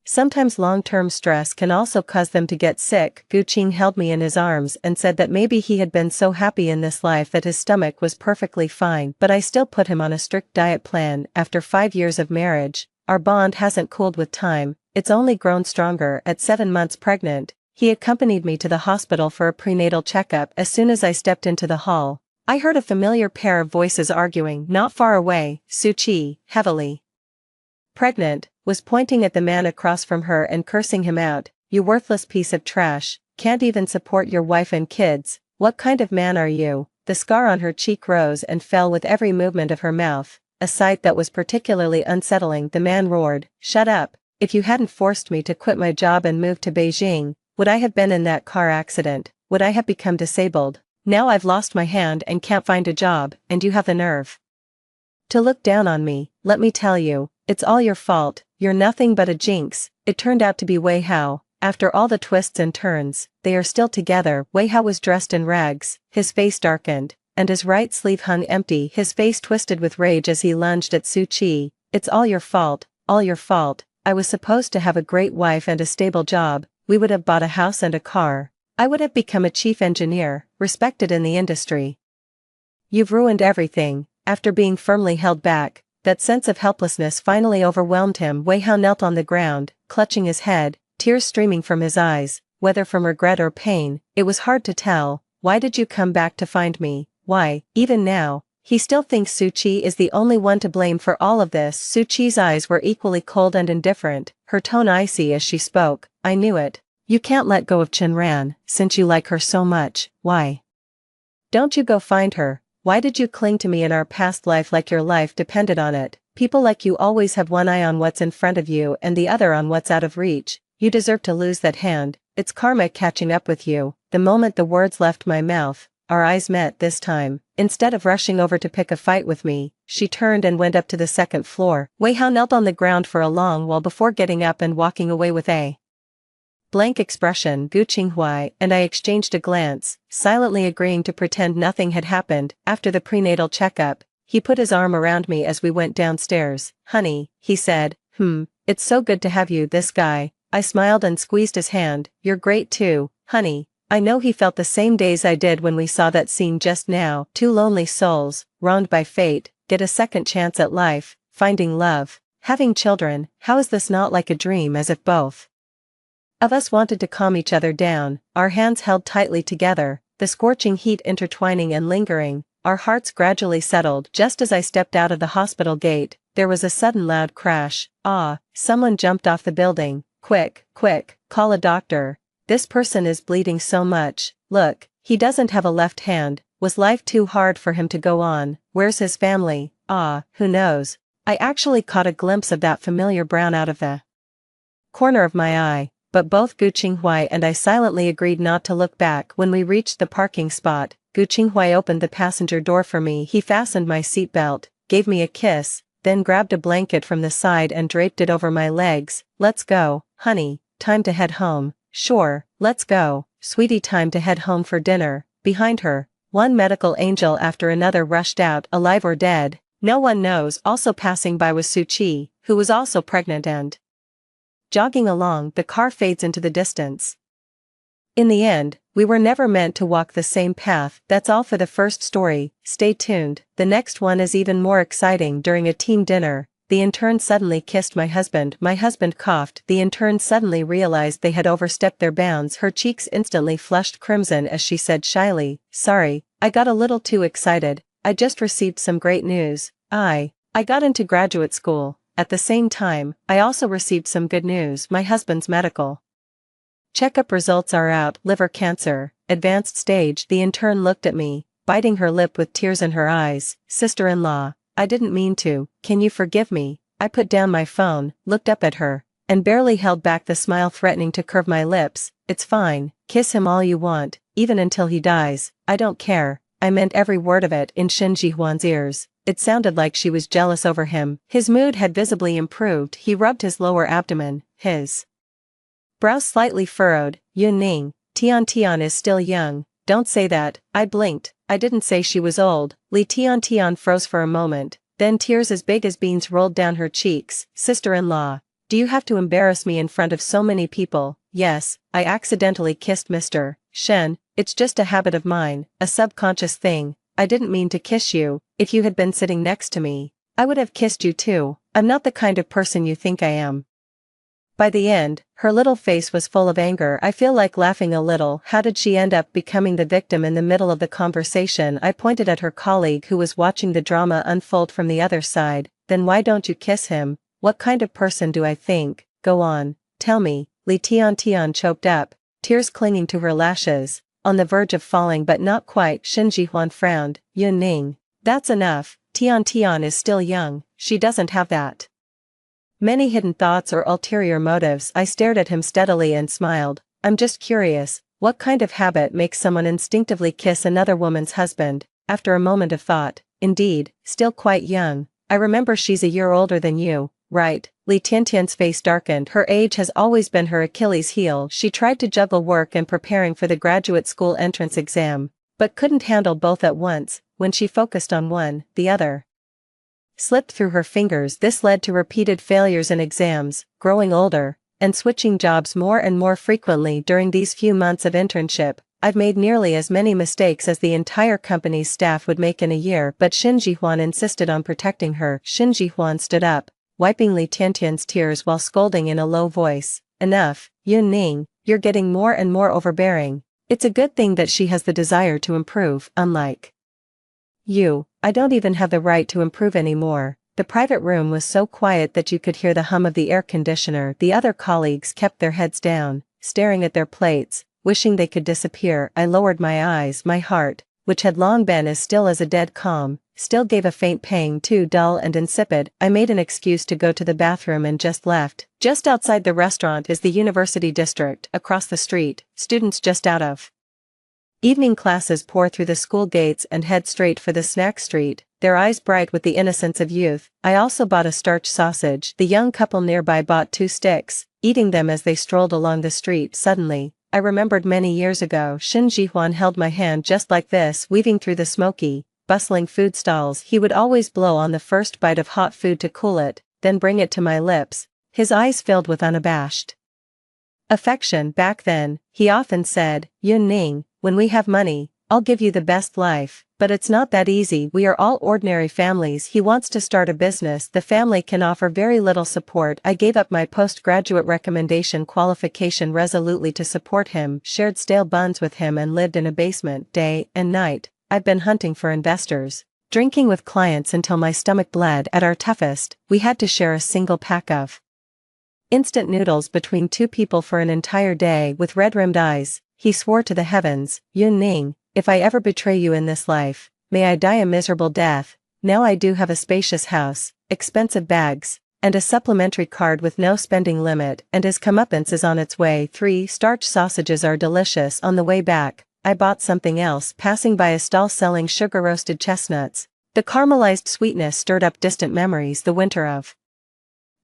sometimes long-term stress can also cause them to get sick. Gu Qing held me in his arms and said that maybe he had been so happy in this life that his stomach was perfectly fine, but I still put him on a strict diet plan. After 5 years of marriage, our bond hasn't cooled with time, it's only grown stronger. At 7 months pregnant, he accompanied me to the hospital for a prenatal checkup. As soon as I stepped into the hall, I heard a familiar pair of voices arguing. Not far away, Su Qi, heavily pregnant, was pointing at the man across from her and cursing him out. You worthless piece of trash, can't even support your wife and kids, what kind of man are you? The scar on her cheek rose and fell with every movement of her mouth, a sight that was particularly unsettling. The man roared, "Shut up, if you hadn't forced me to quit my job and move to Beijing, would I have been in that car accident? Would I have become disabled? Now I've lost my hand and can't find a job, and you have the nerve to look down on me. Let me tell you, it's all your fault, you're nothing but a jinx." It turned out to be Wei Hao. After all the twists and turns, they are still together. Wei Hao was dressed in rags, his face darkened, and his right sleeve hung empty. His face twisted with rage as he lunged at Su Qi. "It's all your fault, all your fault. I was supposed to have a great wife and a stable job, we would have bought a house and a car. I would have become a chief engineer, respected in the industry. You've ruined everything." After being firmly held back, that sense of helplessness finally overwhelmed him. Wei Hao knelt on the ground, clutching his head, tears streaming from his eyes, whether from regret or pain, it was hard to tell. "Why did you come back to find me? Why?" Even now, he still thinks Su Qi is the only one to blame for all of this. Su Qi's eyes were equally cold and indifferent, her tone icy as she spoke. "I knew it. You can't let go of Chenran, since you like her so much. Why don't you go find her? Why did you cling to me in our past life like your life depended on it? People like you always have one eye on what's in front of you and the other on what's out of reach. You deserve to lose that hand. It's karma catching up with you." The moment the words left my mouth, our eyes met this time. Instead of rushing over to pick a fight with me, she turned and went up to the second floor. Wei Hao knelt on the ground for a long while before getting up and walking away with a blank expression. Gu Qinghuai and I exchanged a glance, silently agreeing to pretend nothing had happened. After the prenatal checkup, he put his arm around me as we went downstairs. "Honey," he said, it's so good to have you." This guy. I smiled and squeezed his hand. "You're great too, honey." I know he felt the same days I did when we saw that scene just now. Two lonely souls, wronged by fate, get a second chance at life, finding love, having children. How is this not like a dream? As if both of us wanted to calm each other down, our hands held tightly together, the scorching heat intertwining and lingering, our hearts gradually settled. Just as I stepped out of the hospital gate, there was a sudden loud crash. Someone jumped off the building. Quick, quick, call a doctor. This person is bleeding so much. Look, he doesn't have a left hand. Was life too hard for him to go on? Where's his family? Who knows? I actually caught a glimpse of that familiar brown out of the corner of my eye. But both Gu Qinghuai and I silently agreed not to look back. When we reached the parking spot, Gu Qinghuai opened the passenger door for me. He fastened my seatbelt, gave me a kiss, then grabbed a blanket from the side and draped it over my legs. "Let's go, honey, time to head home." "Sure, let's go, sweetie, time to head home for dinner." Behind her, one medical angel after another rushed out, alive or dead, no one knows. Also passing by was Su Qi, who was also pregnant and jogging along. The car fades into the distance. In the end, we were never meant to walk the same path. That's all for the first story. Stay tuned, the next one is even more exciting. During a team dinner, the intern suddenly kissed my husband. My husband coughed. The intern suddenly realized they had overstepped their bounds. Her cheeks instantly flushed crimson as she said shyly, "Sorry, I got a little too excited. I just received some great news. I got into graduate school." At the same time, I also received some good news. My husband's medical checkup results are out. Liver cancer, advanced stage. The intern looked at me, biting her lip with tears in her eyes. Sister-in-law, I didn't mean to. Can you forgive me? I put down my phone, looked up at her, and barely held back the smile threatening to curve my lips. It's fine, kiss him all you want, even until he dies. I don't care. I meant every word of it. In Shin Ji-hwan's ears, it sounded like she was jealous over him. His mood had visibly improved. He rubbed his lower abdomen, his brows slightly furrowed. Yun Ning, Tian is still young. Don't say that. I blinked. I didn't say she was old. Li Tian froze for a moment, then tears as big as beans rolled down her cheeks. Sister-in-law, do you have to embarrass me in front of so many people? Yes, I accidentally kissed Mr. Shen. It's just a habit of mine, a subconscious thing. I didn't mean to kiss you. If you had been sitting next to me, I would have kissed you too. I'm not the kind of person you think I am. By the end, her little face was full of anger. I feel like laughing a little. How did she end up becoming the victim in the middle of the conversation? I pointed at her colleague who was watching the drama unfold from the other side. Then why don't you kiss him? What kind of person do I think? Go on, tell me. Li Tian choked up, tears clinging to her lashes, on the verge of falling but not quite. Shin Ji-hwan frowned. Yun Ning, that's enough. Tian is still young. She doesn't have that many hidden thoughts or ulterior motives. I stared at him steadily and smiled. I'm just curious, what kind of habit makes someone instinctively kiss another woman's husband? After a moment of thought, indeed, still quite young. I remember she's a year older than you, right? Li Tiantian's face darkened. Her age has always been her Achilles heel. She tried to juggle work and preparing for the graduate school entrance exam, but couldn't handle both at once. When she focused on one, the other slipped through her fingers. This led to repeated failures in exams, growing older, and switching jobs more and more frequently. During these few months of internship, I've made nearly as many mistakes as the entire company's staff would make in a year, but Shin Ji-hwan insisted on protecting her. Shin Ji-hwan stood up, wiping Li Tiantian's tears while scolding in a low voice. Enough, Yun Ning, you're getting more and more overbearing. It's a good thing that she has the desire to improve, unlike you. I don't even have the right to improve anymore. The private room was so quiet that you could hear the hum of the air conditioner. The other colleagues kept their heads down, staring at their plates, wishing they could disappear. I lowered my eyes. My heart, which had long been as still as a dead calm, still gave a faint pang. Too dull and insipid. I made an excuse to go to the bathroom and just left. Just outside the restaurant is the university district. Across the street, students just out of evening classes pour through the school gates and head straight for the snack street, their eyes bright with the innocence of youth. I also bought a starch sausage. The young couple nearby bought 2 sticks, eating them as they strolled along the street. Suddenly, I remembered many years ago. Shin Ji-hwan held my hand just like this. Weaving through the smoky, bustling food stalls, he would always blow on the first bite of hot food to cool it, then bring it to my lips. His eyes filled with unabashed affection. Back then, he often said, Yun Ning, when we have money, I'll give you the best life, but it's not that easy. We are all ordinary families. He wants to start a business. The family can offer very little support. I gave up my postgraduate recommendation qualification resolutely to support him, shared stale buns with him and lived in a basement day and night. I've been hunting for investors, drinking with clients until my stomach bled. At our toughest, we had to share a single pack of instant noodles between 2 people for an entire day. With red-rimmed eyes, he swore to the heavens, Yun Ning, if I ever betray you in this life, may I die a miserable death. Now I do have a spacious house, expensive bags, and a supplementary card with no spending limit, and his comeuppance is on its way. 3 starch sausages are delicious. On the way back, I bought something else. Passing by a stall selling sugar-roasted chestnuts, the caramelized sweetness stirred up distant memories. The winter of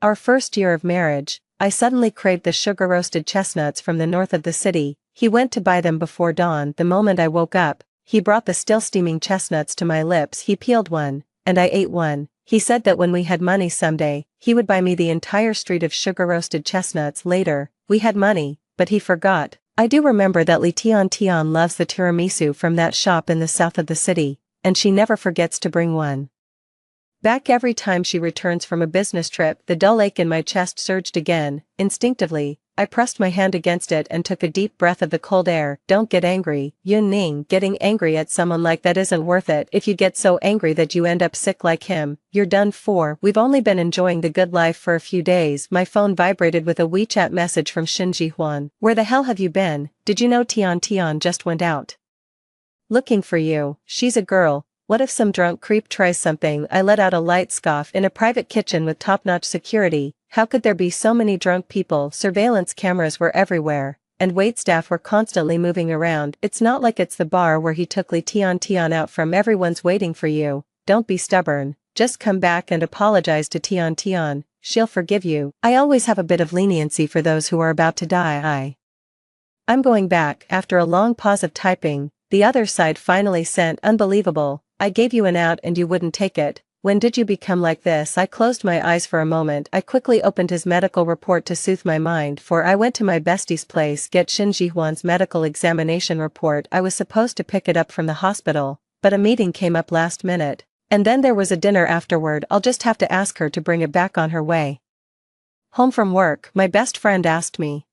our first year of marriage, I suddenly craved the sugar-roasted chestnuts from the north of the city. He went to buy them before dawn. The moment I woke up, he brought the still steaming chestnuts to my lips. He peeled one, and I ate one. He said that when we had money someday, he would buy me the entire street of sugar-roasted chestnuts. Later, we had money, but he forgot. I do remember that Li Tian loves the tiramisu from that shop in the south of the city, and she never forgets to bring one. Back every time she returns from a business trip, the dull ache in my chest surged again. Instinctively, I pressed my hand against it and took a deep breath of the cold air. Don't get angry, Yun Ning. Getting angry at someone like that isn't worth it. If you get so angry that you end up sick like him, you're done for. We've only been enjoying the good life for a few days. My phone vibrated with a WeChat message from Shin Ji-hwan. Where the hell have you been? Did you know Tian just went out? Looking for you. She's a girl. What if some drunk creep tries something? I let out a light scoff. In a private kitchen with top-notch security, how could there be so many drunk people? Surveillance cameras were everywhere, and waitstaff were constantly moving around. It's not like it's the bar where he took Li Tian out from. Everyone's waiting for you. Don't be stubborn. Just come back and apologize to Tian. She'll forgive you. I always have a bit of leniency for those who are about to die. I'm going back. After a long pause of typing, the other side finally sent. Unbelievable. I gave you an out and you wouldn't take it. When did you become like this? I closed my eyes for a moment. I quickly opened his medical report to soothe my mind, for I went to my bestie's place get Shin Ji-hwan's medical examination report. I was supposed to pick it up from the hospital, but a meeting came up last minute, and then there was a dinner afterward. I'll just have to ask her to bring it back on her way home from work, my best friend asked me.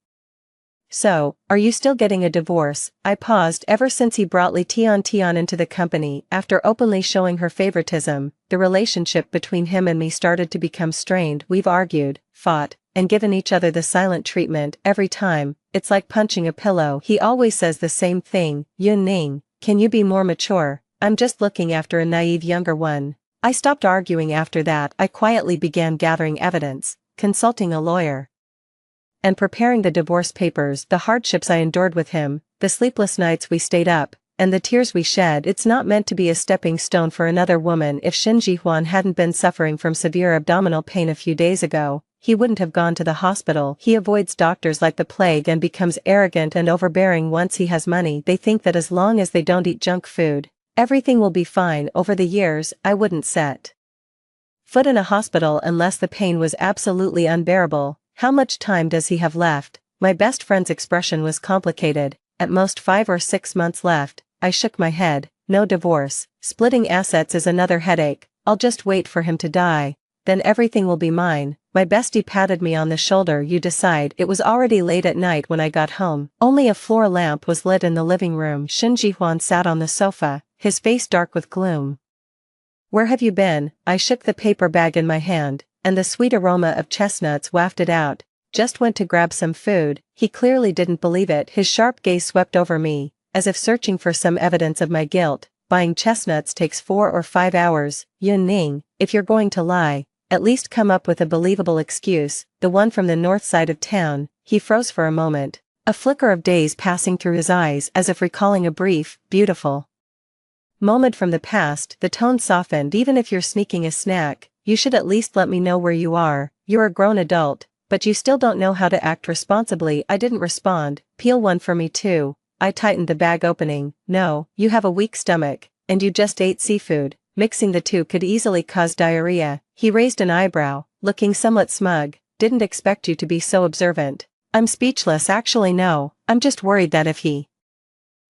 So, are you still getting a divorce? I paused. Ever since he brought Li Tian into the company, after openly showing her favoritism, the relationship between him and me started to become strained. We've argued, fought, and given each other the silent treatment every time. It's like punching a pillow. He always says the same thing. Yun Ning, can you be more mature? I'm just looking after a naive younger one. I stopped arguing after that. I quietly began gathering evidence, consulting a lawyer, and preparing the divorce papers. The hardships I endured with him, the sleepless nights we stayed up, and the tears we shed. It's not meant to be a stepping stone for another woman. If Shin Ji-hwan hadn't been suffering from severe abdominal pain a few days ago, he wouldn't have gone to the hospital. He avoids doctors like the plague and becomes arrogant and overbearing once he has money. They think that as long as they don't eat junk food, everything will be fine. Over the years, I wouldn't set foot in a hospital unless the pain was absolutely unbearable. How much time does he have left? My best friend's expression was complicated. At most 5 or 6 months left. I shook my head. No divorce. Splitting assets is another headache. I'll just wait for him to die. Then everything will be mine. My bestie patted me on the shoulder. You decide. It was already late at night when I got home. Only a floor lamp was lit in the living room. Shin Ji-hwan sat on the sofa, his face dark with gloom. Where have you been? I shook the paper bag in my hand, and the sweet aroma of chestnuts wafted out. Just went to grab some food. He clearly didn't believe it. His sharp gaze swept over me, as if searching for some evidence of my guilt. Buying chestnuts takes 4 or 5 hours. Yun Ning, if you're going to lie, at least come up with a believable excuse. The one from the north side of town. He froze for a moment, a flicker of days passing through his eyes as if recalling a brief, beautiful moment from the past. The tone softened. Even if you're sneaking a snack, you should at least let me know where you are. You're a grown adult, but you still don't know how to act responsibly. I didn't respond. Peel one for me too. I tightened the bag opening. No, you have a weak stomach, and you just ate seafood. Mixing the two could easily cause diarrhea. He raised an eyebrow, looking somewhat smug. Didn't expect you to be so observant. I'm speechless. Actually no, I'm just worried that if he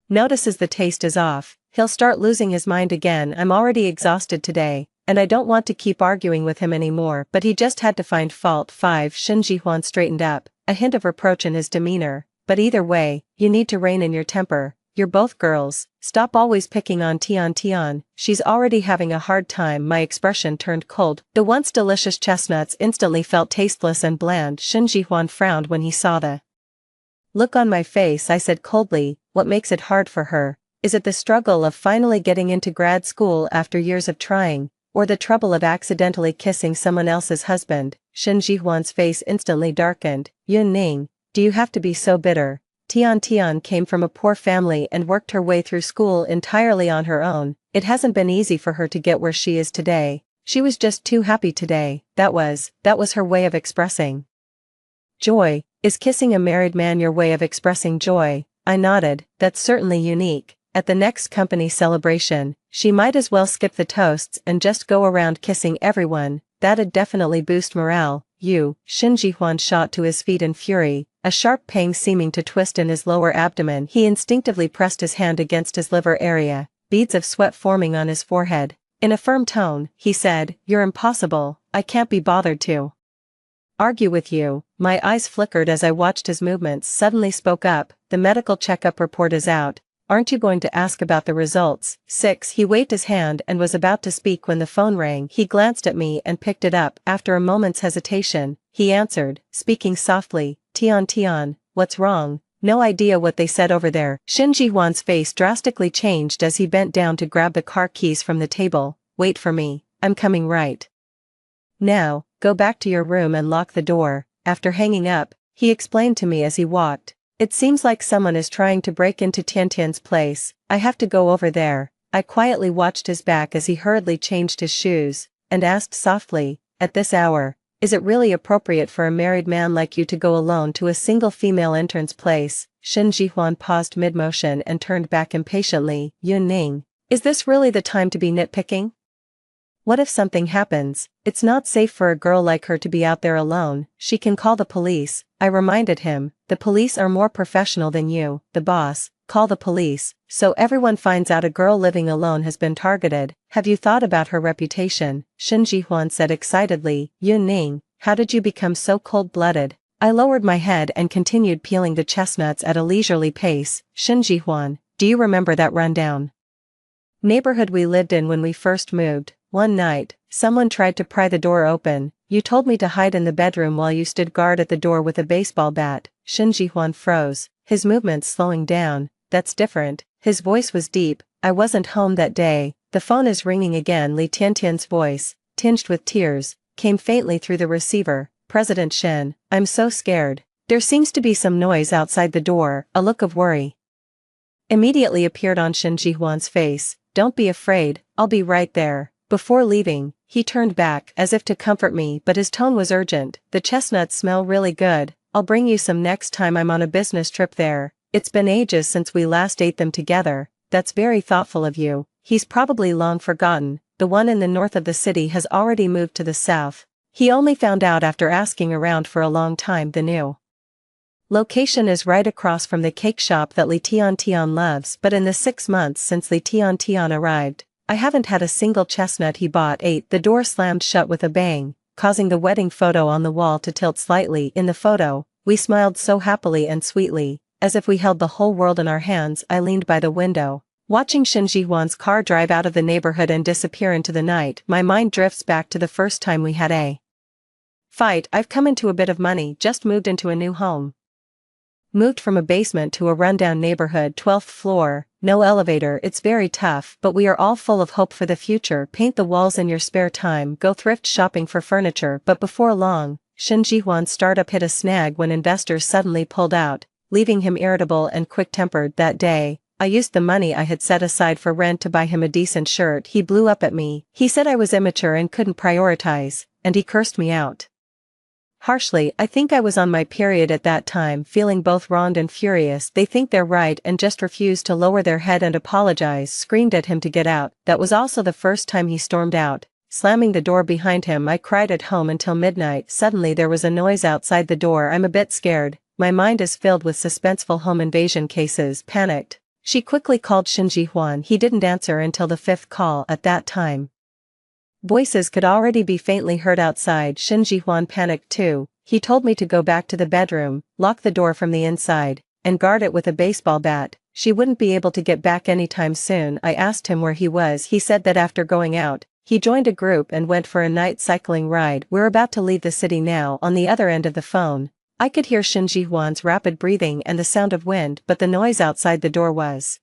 notices the taste is off, he'll start losing his mind again. I'm already exhausted today, and I don't want to keep arguing with him anymore. But he just had to find fault. 5. Shin Ji-hwan straightened up, a hint of reproach in his demeanor. But either way, you need to rein in your temper. You're both girls. Stop always picking on Tian. She's already having a hard time. My expression turned cold. The once delicious chestnuts instantly felt tasteless and bland. Shin Ji-hwan frowned when he saw the look on my face. I said coldly, what makes it hard for her? Is it the struggle of finally getting into grad school after years of trying, or the trouble of accidentally kissing someone else's husband? Shin Ji-hwan's face instantly darkened. Yun Ning, do you have to be so bitter? Tian came from a poor family and worked her way through school entirely on her own. It hasn't been easy for her to get where she is today. She was just too happy today. That was her way of expressing joy. Is kissing a married man your way of expressing joy? I nodded. That's certainly unique. At the next company celebration, she might as well skip the toasts and just go around kissing everyone. That'd definitely boost morale. You, Shin Ji-hwan shot to his feet in fury, a sharp pang seeming to twist in his lower abdomen. He instinctively pressed his hand against his liver area, beads of sweat forming on his forehead. In a firm tone, he said, "You're impossible, I can't be bothered to argue with you." My eyes flickered as I watched his movements. Suddenly spoke up, "The medical checkup report is out. Aren't you going to ask about the results?" 6. He waved his hand and was about to speak when the phone rang. He glanced at me and picked it up. After a moment's hesitation, he answered, speaking softly, Tian, what's wrong?" "No idea what they said over there." Shin Ji-hwan's face drastically changed as he bent down to grab the car keys from the table. "Wait for me, I'm coming right now. Go back to your room and lock the door." After hanging up, he explained to me as he walked, "It seems like someone is trying to break into Tian's place. I have to go over there." I quietly watched his back as he hurriedly changed his shoes, and asked softly, "At this hour, is it really appropriate for a married man like you to go alone to a single female intern's place?" Shin Ji-hwan paused mid-motion and turned back impatiently. "Yun Ning, is this really the time to be nitpicking? What if something happens? It's not safe for a girl like her to be out there alone. She can call the police." I reminded him, "The police are more professional than you, the boss. Call the police, so everyone finds out a girl living alone has been targeted. Have you thought about her reputation?" Shin Ji-hwan said excitedly, "Yun Ning, how did you become so cold-blooded?" I lowered my head and continued peeling the chestnuts at a leisurely pace. "Shin Ji-hwan, do you remember that rundown neighborhood we lived in when we first moved? One night, someone tried to pry the door open. You told me to hide in the bedroom while you stood guard at the door with a baseball bat." Shin Ji-hwan froze, his movements slowing down. "That's different." His voice was deep. "I wasn't home that day." "The phone is ringing again." Li Tiantian's voice, tinged with tears, came faintly through the receiver. "President Shin, I'm so scared. There seems to be some noise outside the door." A look of worry immediately appeared on Shin Ji-hwan's face. "Don't be afraid, I'll be right there." Before leaving, he turned back as if to comfort me, but his tone was urgent. "The chestnuts smell really good. I'll bring you some next time I'm on a business trip there. It's been ages since we last ate them together." "That's very thoughtful of you." He's probably long forgotten. The one in the north of the city has already moved to the south. He only found out after asking around for a long time. The new location is right across from the cake shop that Li Tian loves, but in the 6 months since Li Tian arrived, I haven't had a single chestnut he bought. 8. The door slammed shut with a bang, causing the wedding photo on the wall to tilt slightly. In the photo, we smiled so happily and sweetly, as if we held the whole world in our hands. I leaned by the window, watching Shin Ji-hwan's car drive out of the neighborhood and disappear into the night. My mind drifts back to the first time we had a fight. I've come into a bit of money, just moved into a new home. Moved from a basement to a rundown neighborhood, 12th floor, no elevator. It's very tough, but we are all full of hope for the future. Paint the walls in your spare time, go thrift shopping for furniture. But before long, Shin Ji-hwan's startup hit a snag when investors suddenly pulled out, leaving him irritable and quick-tempered. That day, I used the money I had set aside for rent to buy him a decent shirt. He blew up at me. He said I was immature and couldn't prioritize, and he cursed me out harshly. I think I was on my period at that time, feeling both wronged and furious. They think they're right and just refused to lower their head and apologize. Screamed at him to get out. That was also the first time he stormed out, slamming the door behind him. I cried at home until midnight. Suddenly there was a noise outside the door. I'm a bit scared. My mind is filled with suspenseful home invasion cases. Panicked, she quickly called Shin Ji-hwan. He didn't answer until the 5th call. At that time, voices could already be faintly heard outside. Shin Ji-hwan panicked too. He told me to go back to the bedroom, lock the door from the inside, and guard it with a baseball bat. She wouldn't be able to get back anytime soon. I asked him where he was. He said that after going out, he joined a group and went for a night cycling ride. We're about to leave the city now. On the other end of the phone, I could hear Shin Ji-hwan's rapid breathing and the sound of wind, but the noise outside the door was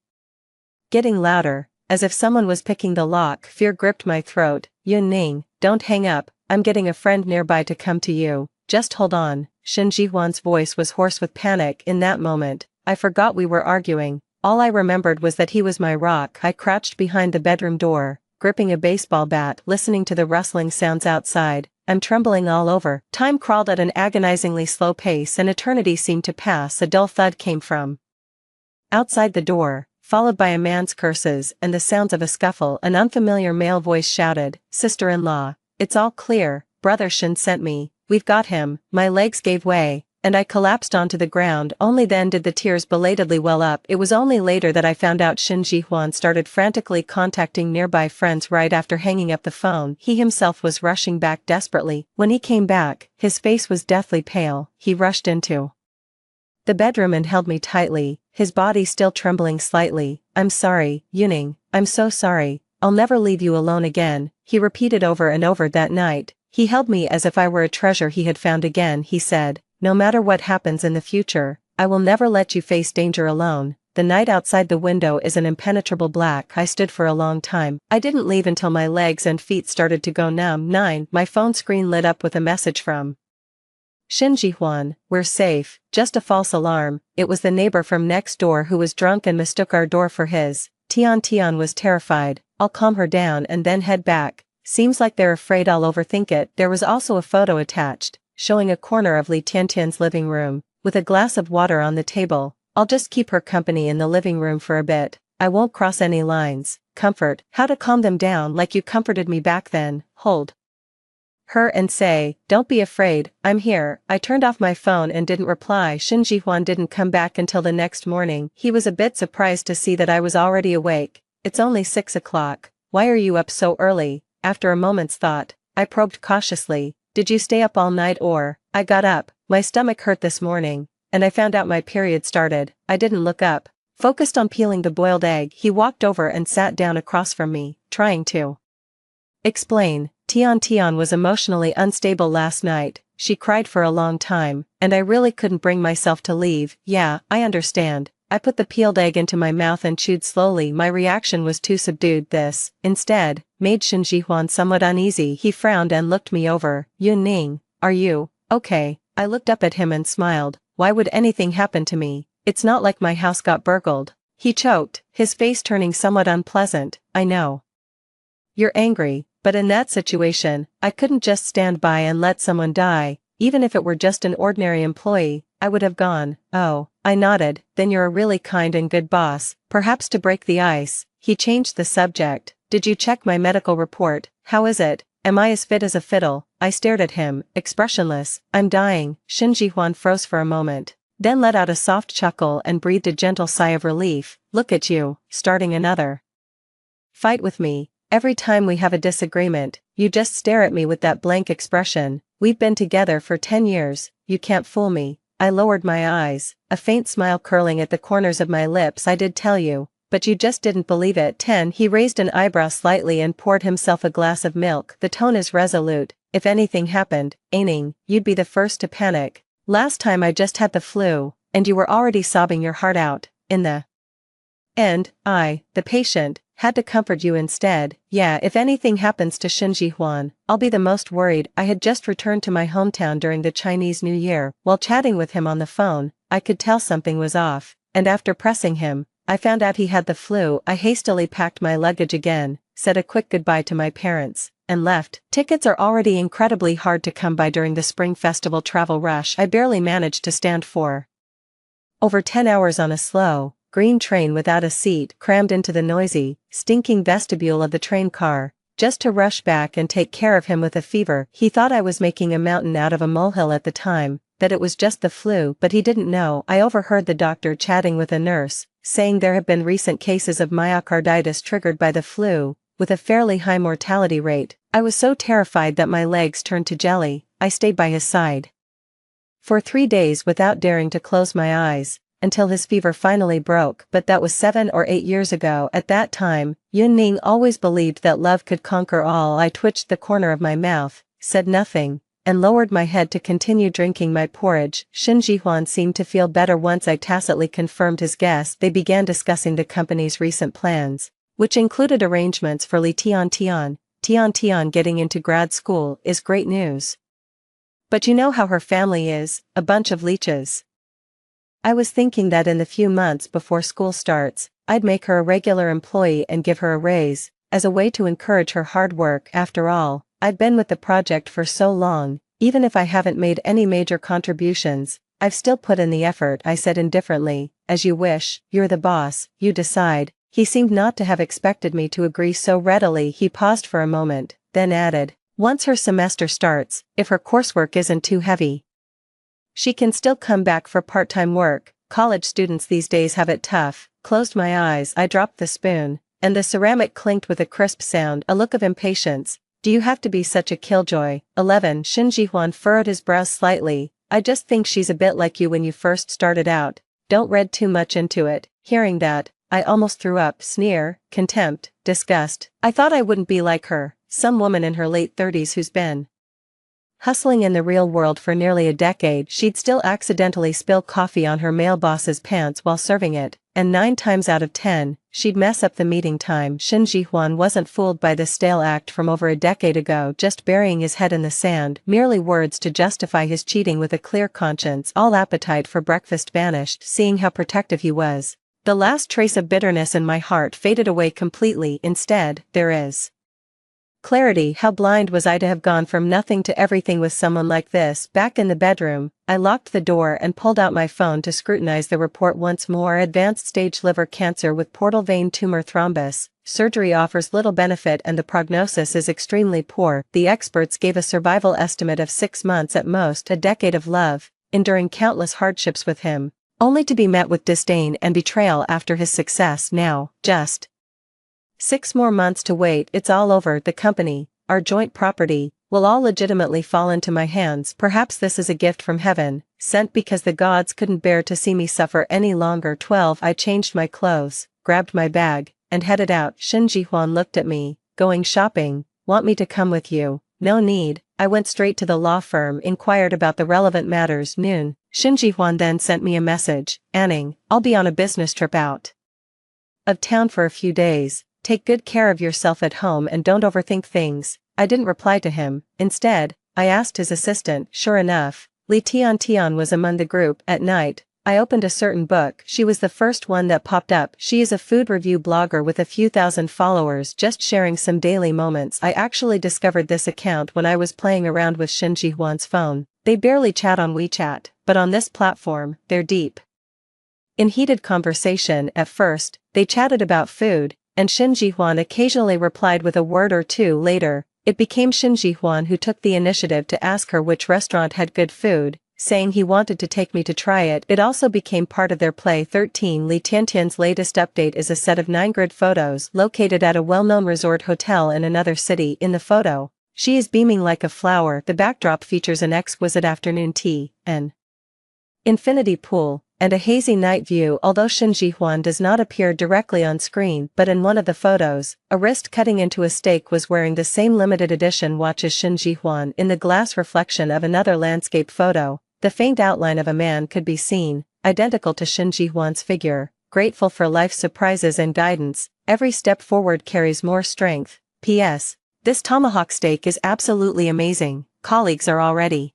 getting louder, as if someone was picking the lock. Fear gripped my throat. Yun Ning, don't hang up, I'm getting a friend nearby to come to you. Just hold on. Shin Ji-hwan's voice was hoarse with panic. In that moment, I forgot we were arguing. All I remembered was that he was my rock. I crouched behind the bedroom door, gripping a baseball bat, listening to the rustling sounds outside. I'm trembling all over. Time crawled at an agonizingly slow pace. An eternity seemed to pass. A dull thud came from outside the door, followed by a man's curses and the sounds of a scuffle. An unfamiliar male voice shouted, "Sister-in-law, it's all clear, Brother Shin sent me, we've got him." My legs gave way, and I collapsed onto the ground. Only then did the tears belatedly well up. It was only later that I found out Shin Ji-hwan started frantically contacting nearby friends right after hanging up the phone. He himself was rushing back desperately. When he came back, his face was deathly pale. He rushed into the bedroom and held me tightly, his body still trembling slightly. "I'm sorry, Yuning, I'm so sorry. I'll never leave you alone again," he repeated over and over that night. He held me as if I were a treasure he had found again. He said, "No matter what happens in the future, I will never let you face danger alone." The night outside the window is an impenetrable black. I stood for a long time. I didn't leave until my legs and feet started to go numb. 9. My phone screen lit up with a message from Shin Ji-hwan. "We're safe, just a false alarm." It was the neighbor from next door who was drunk and mistook our door for his. Tian was terrified. "I'll calm her down and then head back. Seems like they're afraid I'll overthink it." There was also a photo attached, showing a corner of Li Tiantian's living room, with a glass of water on the table. "I'll just keep her company in the living room for a bit. I won't cross any lines." Comfort. How to calm them down like you comforted me back then. Hold her and say, "Don't be afraid, I'm here." I turned off my phone and didn't reply. Shin Ji-hwan didn't come back until the next morning. He was a bit surprised to see that I was already awake. "It's only 6 o'clock. Why are you up so early?" After a moment's thought, I probed cautiously, "Did you stay up all night or?" I got up, my stomach hurt this morning, and I found out my period started. I didn't look up. Focused on peeling the boiled egg, he walked over and sat down across from me, trying to explain. Tian was emotionally unstable last night. She cried for a long time, and I really couldn't bring myself to leave. "Yeah, I understand." I put the peeled egg into my mouth and chewed slowly. My reaction was too subdued. This, instead, made Shin Ji-hwan somewhat uneasy. He frowned and looked me over. "Yun Ning, are you okay?" I looked up at him and smiled. "Why would anything happen to me? It's not like my house got burgled." He choked, his face turning somewhat unpleasant. "I know you're angry, but in that situation, I couldn't just stand by and let someone die. Even if it were just an ordinary employee, I would have gone." "Oh." I nodded. "Then you're a really kind and good boss." Perhaps to break the ice, he changed the subject. "Did you check my medical report? How is it? Am I as fit as a fiddle?" I stared at him, expressionless. "I'm dying." Shin Ji-hwan froze for a moment, then let out a soft chuckle and breathed a gentle sigh of relief. "Look at you, starting another fight with me. Every time we have a disagreement, you just stare at me with that blank expression. We've been together for 10 years, you can't fool me." I lowered my eyes, a faint smile curling at the corners of my lips. "I did tell you, but you just didn't believe it." 10. He raised an eyebrow slightly and poured himself a glass of milk. "The tone is resolute. If anything happened, Aining, you'd be the first to panic. Last time I just had the flu, and you were already sobbing your heart out. In the end, I, the patient, had to comfort you instead." "Yeah, if anything happens to Shin Ji-hwan, I'll be the most worried." I had just returned to my hometown during the Chinese New Year. While chatting with him on the phone, I could tell something was off, and after pressing him, I found out he had the flu. I hastily packed my luggage again, said a quick goodbye to my parents, and left. Tickets are already incredibly hard to come by during the Spring Festival travel rush. I barely managed to stand for over 10 hours on a slow, green train without a seat, crammed into the noisy, stinking vestibule of the train car, just to rush back and take care of him with a fever. He thought I was making a mountain out of a molehill at the time, that it was just the flu, but he didn't know. I overheard the doctor chatting with a nurse, saying there have been recent cases of myocarditis triggered by the flu, with a fairly high mortality rate. I was so terrified that my legs turned to jelly. I stayed by his side for 3 days without daring to close my eyes, until his fever finally broke. But that was 7 or 8 years ago. At that time, Yun Ning always believed that love could conquer all. I twitched the corner of my mouth, said nothing, and lowered my head to continue drinking my porridge. Shin Ji-hwan seemed to feel better once I tacitly confirmed his guess. They began discussing the company's recent plans, which included arrangements for Li Tian. Tian getting into grad school is great news. But you know how her family is, a bunch of leeches. I was thinking that in the few months before school starts, I'd make her a regular employee and give her a raise, as a way to encourage her hard work. After all, I've been with the project for so long, even if I haven't made any major contributions, I've still put in the effort. I said indifferently, "As you wish, you're the boss, you decide." He seemed not to have expected me to agree so readily. He paused for a moment, then added, "Once her semester starts, if her coursework isn't too heavy, She can still come back for part-time work. College students these days have it tough. Closed my eyes, I dropped the spoon, and the ceramic clinked with a crisp sound, a look of impatience. Do you have to be such a killjoy? 11. Shin Ji-hwan furrowed his brows slightly. I just think she's a bit like you when you first started out. Don't read too much into it. Hearing that, I almost threw up. Sneer, contempt, disgust. I thought I wouldn't be like her, some woman in her late 30s who's been hustling in the real world for nearly a decade. She'd still accidentally spill coffee on her male boss's pants while serving it, and 9 times out of 10, she'd mess up the meeting time. Shin Ji-hwan wasn't fooled by this stale act from over a decade ago, just burying his head in the sand, merely words to justify his cheating with a clear conscience. All appetite for breakfast vanished, seeing how protective he was. The last trace of bitterness in my heart faded away completely. Instead, there is clarity. How blind was I to have gone from nothing to everything with someone like this? Back in the bedroom, I locked the door and pulled out my phone to scrutinize the report once more. Advanced stage liver cancer with portal vein tumor thrombus. Surgery offers little benefit and the prognosis is extremely poor. The experts gave a survival estimate of 6 months at most. A decade of love, enduring countless hardships with him, only to be met with disdain and betrayal after his success. Now, just 6 more months to wait. It's all over. The company, our joint property, will all legitimately fall into my hands. Perhaps this is a gift from heaven, sent because the gods couldn't bear to see me suffer any longer. 12. I changed my clothes, grabbed my bag, and headed out. Shin Ji-hwan looked at me. Going shopping? Want me to come with you? No need. I went straight to the law firm, inquired about the relevant matters. Noon. Shin Ji-hwan then sent me a message. Anning, I'll be on a business trip out of town for a few days. Take good care of yourself at home and don't overthink things. I didn't reply to him. Instead, I asked his assistant. Sure enough, Lee Tian was among the group. At night, I opened a certain book. She was the first one that popped up. She is a food review blogger with a few thousand followers, just sharing some daily moments. I actually discovered this account when I was playing around with Shin Ji-hwan's phone. They barely chat on WeChat, but on this platform, they're deep in heated conversation. At first, they chatted about food, and Shin Ji-hwan occasionally replied with a word or two. Later, it became Shin Ji-hwan who took the initiative to ask her which restaurant had good food, saying he wanted to take me to try it. It also became part of their play. 13. Lee Tiantian's latest update is a set of 9 grid photos located at a well-known resort hotel in another city. In the photo, she is beaming like a flower. The backdrop features an exquisite afternoon tea, an infinity pool, and a hazy night view. Although Shin Ji-hwan does not appear directly on screen, but in one of the photos, a wrist cutting into a steak was wearing the same limited edition watch as Shin Ji-hwan. In the glass reflection of another landscape photo, the faint outline of a man could be seen, identical to Shin Ji-hwan's figure. Grateful for life's surprises and guidance, every step forward carries more strength. P.S. This tomahawk steak is absolutely amazing. Colleagues are already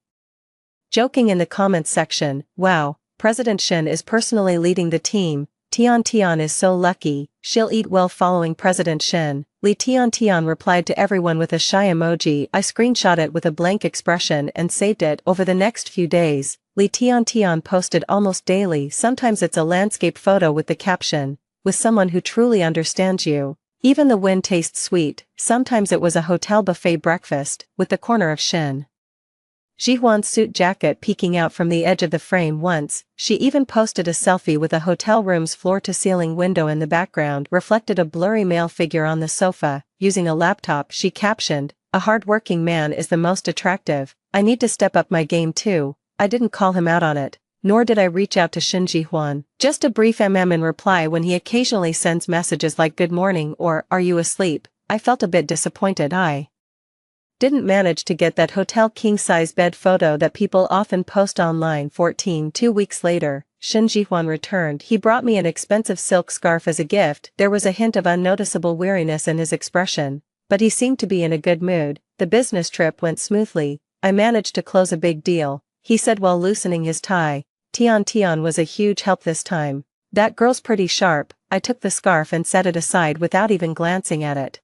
joking in the comments section. Wow, President Shin is personally leading the team. Tian is so lucky, she'll eat well following President Shin. Lee Tian replied to everyone with a shy emoji. I screenshot it with a blank expression and saved it. Over the next few days, Lee Tian posted almost daily. Sometimes it's a landscape photo with the caption, "With someone who truly understands you. Even the wind tastes sweet." Sometimes it was a hotel buffet breakfast, with the corner of Shin Ji-hwan's suit jacket peeking out from the edge of the frame. Once, she even posted a selfie with a hotel room's floor-to-ceiling window in the background reflected a blurry male figure on the sofa. Using a laptop, she captioned, "A hard-working man is the most attractive. I need to step up my game too." I didn't call him out on it, nor did I reach out to Shin Ji-hwan. Just a brief in reply when he occasionally sends messages like "Good morning" or "Are you asleep?" I felt a bit disappointed. I didn't manage to get that hotel king-size bed photo that people often post online. 14. 2 weeks later, Shin Ji-hwan returned. He brought me an expensive silk scarf as a gift. There was a hint of unnoticeable weariness in his expression, but he seemed to be in a good mood. The business trip went smoothly. I managed to close a big deal, he said while loosening his tie. Tian was a huge help this time. That girl's pretty sharp. I took the scarf and set it aside without even glancing at it.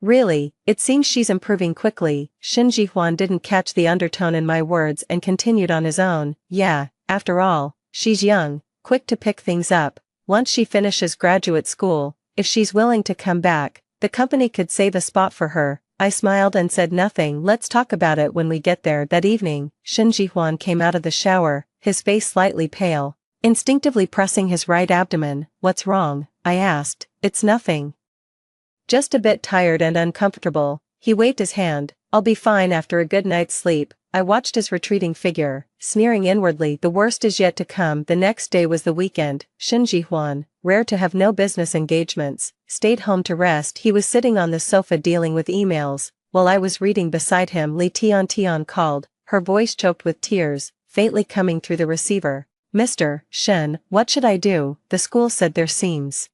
Really, it seems she's improving quickly. Shin Ji-hwan didn't catch the undertone in my words and continued on his own. Yeah, after all, she's young, quick to pick things up. Once she finishes graduate school, if she's willing to come back, the company could save a spot for her. I smiled and said nothing. Let's talk about it when we get there. That evening, Shin Ji-hwan came out of the shower, his face slightly pale, instinctively pressing his right abdomen. What's wrong? I asked. It's nothing. Just a bit tired and uncomfortable. He waved his hand. I'll be fine after a good night's sleep. I watched his retreating figure, sneering inwardly. The worst is yet to come. The next day was the weekend. Shin Ji-hwan, rare to have no business engagements, stayed home to rest. He was sitting on the sofa dealing with emails, while I was reading beside him. Lee Tian called, her voice choked with tears, faintly coming through the receiver. Mr. Shin, what should I do? The school said there seems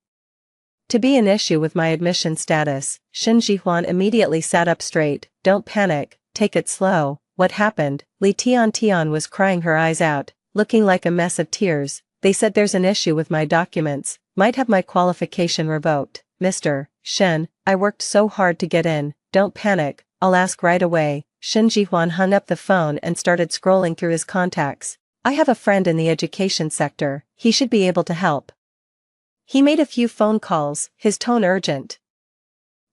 to be an issue with my admission status. Shin Ji-hwan immediately sat up straight. Don't panic, take it slow. What happened? Lee Tian was crying her eyes out, looking like a mess of tears. They said there's an issue with my documents, might have my qualification revoked. Mr. Shin, I worked so hard to get in. Don't panic, I'll ask right away. Shin Ji-hwan hung up the phone and started scrolling through his contacts. I have a friend in the education sector, he should be able to help. He made a few phone calls, his tone urgent.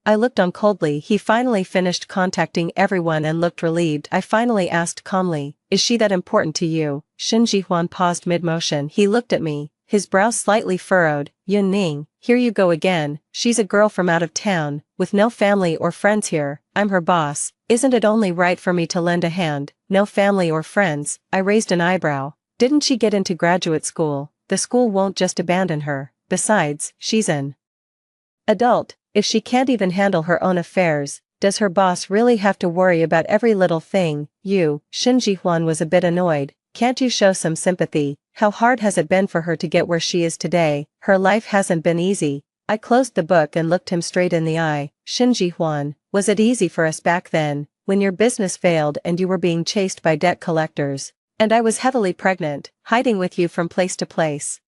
I looked on coldly. He finally finished contacting everyone and looked relieved. I finally asked calmly, is she that important to you? Shin Ji-hwan paused mid-motion. He looked at me, his brows slightly furrowed. Yun Ning, here you go again. She's a girl from out of town, with no family or friends here. I'm her boss. Isn't it only right for me to lend a hand? No family or friends. I raised an eyebrow. Didn't she get into graduate school? The school won't just abandon her. Besides, she's an adult. If she can't even handle her own affairs, does her boss really have to worry about every little thing? You, Shin Ji-hwan was a bit annoyed. Can't you show some sympathy? How hard has it been for her to get where she is today? Her life hasn't been easy. I closed the book and looked him straight in the eye. Shin Ji-hwan, was it easy for us back then, when your business failed and you were being chased by debt collectors, and I was heavily pregnant, hiding with you from place to place?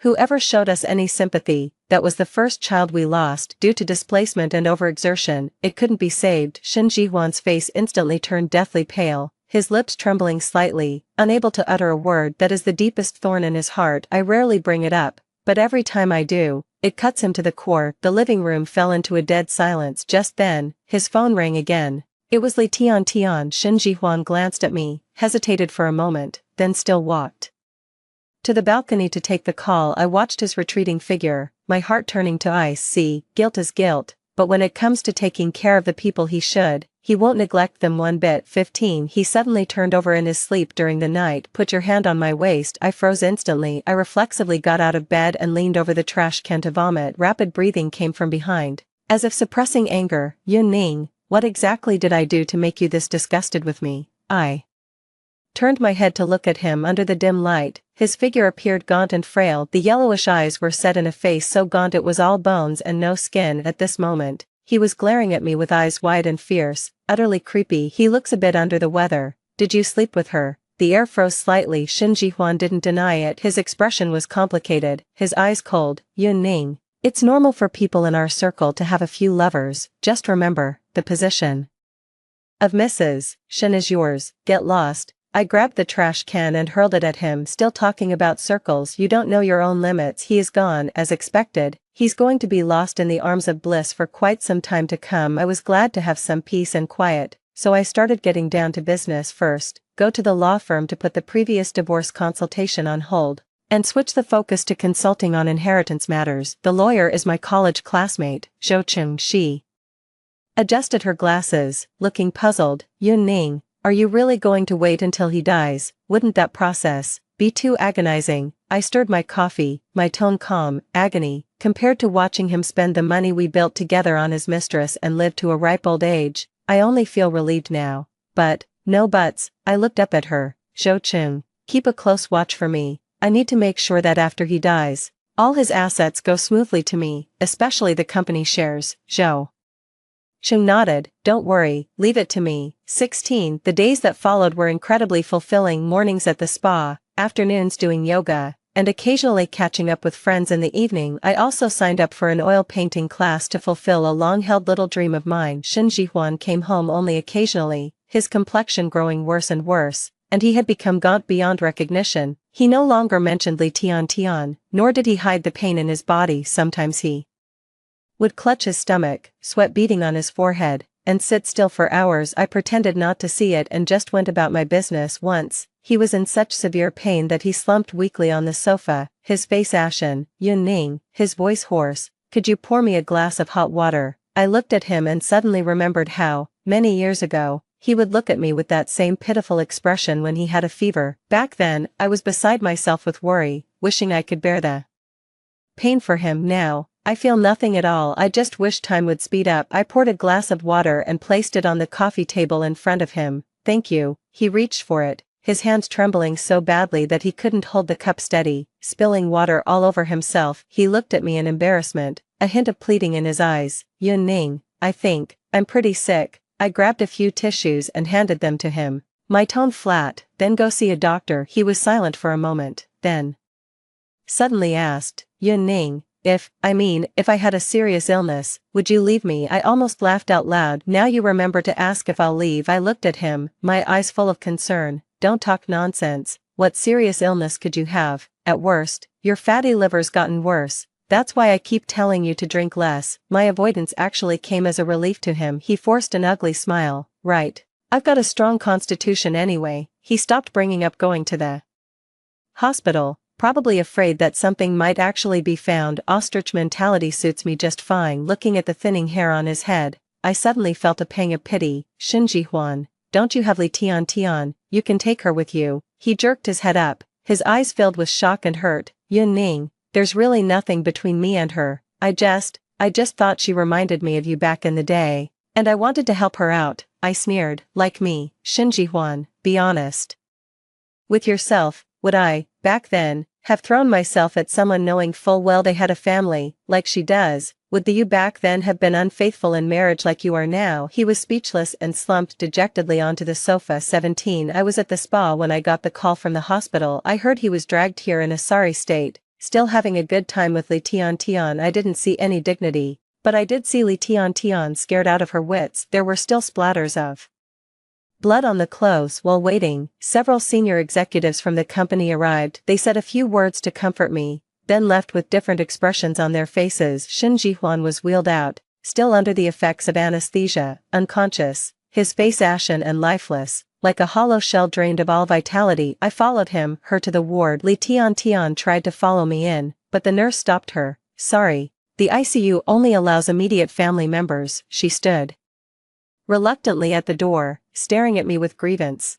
Whoever showed us any sympathy, that was the first child we lost due to displacement and overexertion. It couldn't be saved. Shin Ji-hwan's face instantly turned deathly pale, his lips trembling slightly, unable to utter a word. That is the deepest thorn in his heart. I rarely bring it up, but every time I do, it cuts him to the core. The living room fell into a dead silence. Just then, his phone rang again. It was Lee Tian. Shin Ji-hwan glanced at me, hesitated for a moment, then still walked to the balcony to take the call. I watched his retreating figure, my heart turning to ice. See, guilt is guilt, but when it comes to taking care of the people he should, he won't neglect them one bit. 15. He suddenly turned over in his sleep during the night. Put your hand on my waist. I froze instantly. I reflexively got out of bed and leaned over the trash can to vomit. Rapid breathing came from behind, as if suppressing anger. Yun Ning, what exactly did I do to make you this disgusted with me? I turned my head to look at him under the dim light. His figure appeared gaunt and frail. The yellowish eyes were set in a face so gaunt it was all bones and no skin. At this moment, he was glaring at me with eyes wide and fierce, utterly creepy. He looks a bit under the weather. Did you sleep with her? The air froze slightly. Shin Ji-hwan didn't deny it. His expression was complicated, his eyes cold. Yun Ning, it's normal for people in our circle to have a few lovers. Just remember, the position of Mrs. Shin is yours. Get lost. I grabbed the trash can and hurled it at him. Still talking about circles? You don't know your own limits. He is gone, as expected. He's going to be lost in the arms of bliss for quite some time to come. I was glad to have some peace and quiet, so I started getting down to business. First, go to the law firm to put the previous divorce consultation on hold, and switch the focus to consulting on inheritance matters. The lawyer is my college classmate, Zhou Cheng. She adjusted her glasses, looking puzzled. Yun Ning, are you really going to wait until he dies? Wouldn't that process be too agonizing? I stirred my coffee, my tone calm. Agony, compared to watching him spend the money we built together on his mistress and live to a ripe old age. I only feel relieved now. But, no buts. I looked up at her. Zhou Cheng, keep a close watch for me. I need to make sure that after he dies, all his assets go smoothly to me, especially the company shares. Zhou Cheng nodded. Don't worry, leave it to me. 16. The days that followed were incredibly fulfilling. Mornings at the spa, afternoons doing yoga, and occasionally catching up with friends in the evening. I also signed up for an oil painting class to fulfill a long-held little dream of mine. Shin Ji-hwan came home only occasionally, his complexion growing worse and worse, and he had become gaunt beyond recognition. He no longer mentioned Lee Tian, nor did he hide the pain in his body. Sometimes he would clutch his stomach, sweat beading on his forehead, and sit still for hours. I pretended not to see it and just went about my business. Once, he was in such severe pain that he slumped weakly on the sofa, his face ashen. Yun Ning, his voice hoarse, could you pour me a glass of hot water? I looked at him and suddenly remembered how, many years ago, he would look at me with that same pitiful expression when he had a fever. Back then, I was beside myself with worry, wishing I could bear the pain for him. Now, I feel nothing at all. I just wish time would speed up. I poured a glass of water and placed it on the coffee table in front of him. Thank you. He reached for it, his hands trembling so badly that he couldn't hold the cup steady, spilling water all over himself. He looked at me in embarrassment, a hint of pleading in his eyes. Yun Ning, I think, I'm pretty sick. I grabbed a few tissues and handed them to him, my tone flat. Then go see a doctor. He was silent for a moment, then suddenly asked, Yun Ning, if I had a serious illness, would you leave me? I almost laughed out loud. Now you remember to ask if I'll leave. I looked at him, my eyes full of concern. Don't talk nonsense. What serious illness could you have? At worst, your fatty liver's gotten worse. That's why I keep telling you to drink less. My avoidance actually came as a relief to him. He forced an ugly smile. Right. I've got a strong constitution anyway. He stopped bringing up going to the hospital, probably afraid that something might actually be found. Ostrich mentality suits me just fine. Looking at the thinning hair on his head, I suddenly felt a pang of pity. Shinji Huan, don't you have Li Tian? You can take her with you. He jerked his head up, his eyes filled with shock and hurt. Yun Ning, there's really nothing between me and her. I just thought she reminded me of you back in the day, and I wanted to help her out. I sneered. Like me, Shinji Huan, be honest with yourself. Would I, back then, have thrown myself at someone knowing full well they had a family, like she does? Would you back then have been unfaithful in marriage like you are now? He was speechless and slumped dejectedly onto the sofa. 17 I was at the spa when I got the call from the hospital. I heard he was dragged here in a sorry state, still having a good time with Li Tian. I didn't see any dignity, but I did see Li Tian scared out of her wits. There were still splatters of blood on the clothes. While waiting, several senior executives from the company arrived. They said a few words to comfort me, then left with different expressions on their faces. Shinji Huan was wheeled out, still under the effects of anesthesia, unconscious, his face ashen and lifeless, like a hollow shell drained of all vitality. I followed her to the ward. Li Tian tried to follow me in, but the nurse stopped her. Sorry, the ICU only allows immediate family members. She stood reluctantly at the door, staring at me with grievance.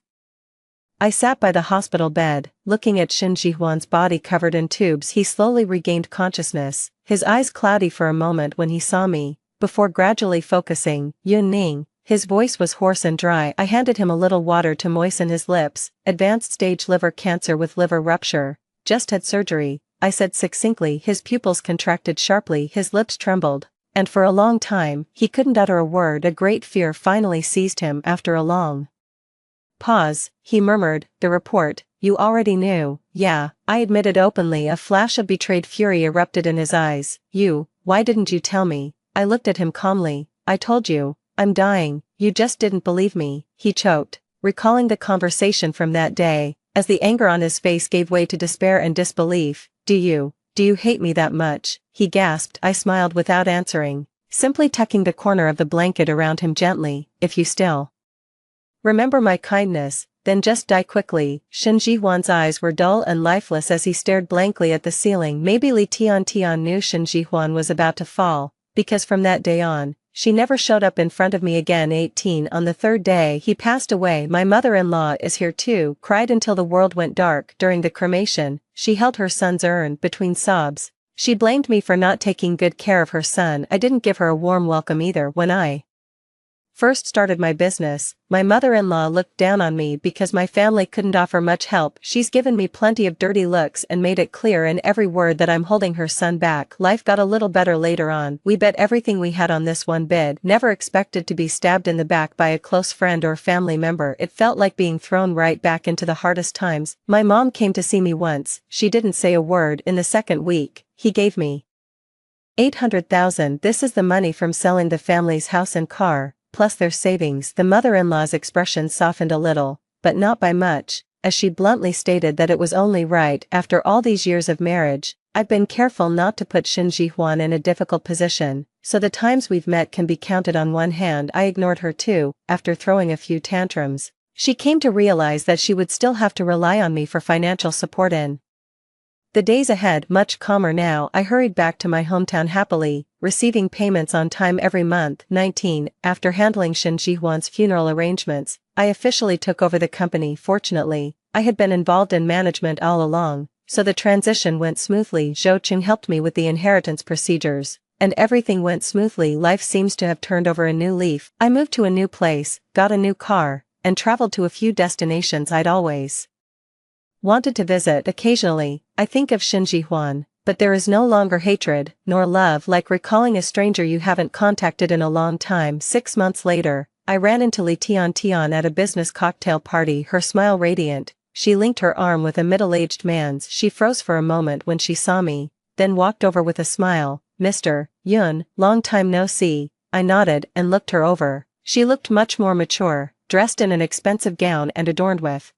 I sat by the hospital bed, looking at Shinji Huan's body covered in tubes. He slowly regained consciousness, his eyes cloudy for a moment when he saw me, before gradually focusing. Yun Ning, his voice was hoarse and dry. I handed him a little water to moisten his lips. Advanced stage liver cancer with liver rupture. Just had surgery, I said succinctly. His pupils contracted sharply, his lips trembled, and for a long time, he couldn't utter a word. A great fear finally seized him. After a long pause, he murmured, the report, you already knew. Yeah, I admitted openly. A flash of betrayed fury erupted in his eyes. Why didn't you tell me? I looked at him calmly. I told you, I'm dying. You just didn't believe me. He choked, recalling the conversation from that day, as the anger on his face gave way to despair and disbelief. Do you hate me that much? He gasped. I smiled without answering, simply tucking the corner of the blanket around him gently. If you still remember my kindness, then just die quickly. Shinji Huan's eyes were dull and lifeless as he stared blankly at the ceiling. Maybe Li Tian knew Shinji Huan was about to fall, because from that day on, she never showed up in front of me again. 18 On the third day he passed away. My mother-in-law is here too. Cried until the world went dark. During the cremation, she held her son's urn between sobs. She blamed me for not taking good care of her son. I didn't give her a warm welcome either. When I first started my business, my mother-in-law looked down on me because my family couldn't offer much help. She's given me plenty of dirty looks and made it clear in every word that I'm holding her son back. Life got a little better later on. We bet everything we had on this one bid. Never expected to be stabbed in the back by a close friend or family member. It felt like being thrown right back into the hardest times. My mom came to see me once. She didn't say a word. In the second week, he gave me 800,000. This is the money from selling the family's house and car, plus their savings. The mother-in-law's expression softened a little, but not by much, as she bluntly stated that it was only right. After all these years of marriage, I've been careful not to put Shin Ji-hwan in a difficult position, so the times we've met can be counted on one hand. I ignored her too, after throwing a few tantrums. She came to realize that she would still have to rely on me for financial support in the days ahead. Much calmer now, I hurried back to my hometown happily, receiving payments on time every month. 19. After handling Shin Ji-hwan's funeral arrangements, I officially took over the company. Fortunately, I had been involved in management all along, so the transition went smoothly. Zhou Cheng helped me with the inheritance procedures, and everything went smoothly. Life seems to have turned over a new leaf. I moved to a new place, got a new car, and traveled to a few destinations I'd always wanted to visit. Occasionally, I think of Shin Ji-hwan, but there is no longer hatred, nor love like recalling a stranger you haven't contacted in a long time. 6 months later, I ran into Li Tian at a business cocktail party, her smile radiant. She linked her arm with a middle-aged man's. She froze for a moment when she saw me, then walked over with a smile. Mr. Yun, long time no see. I nodded and looked her over. She looked much more mature, dressed in an expensive gown and adorned with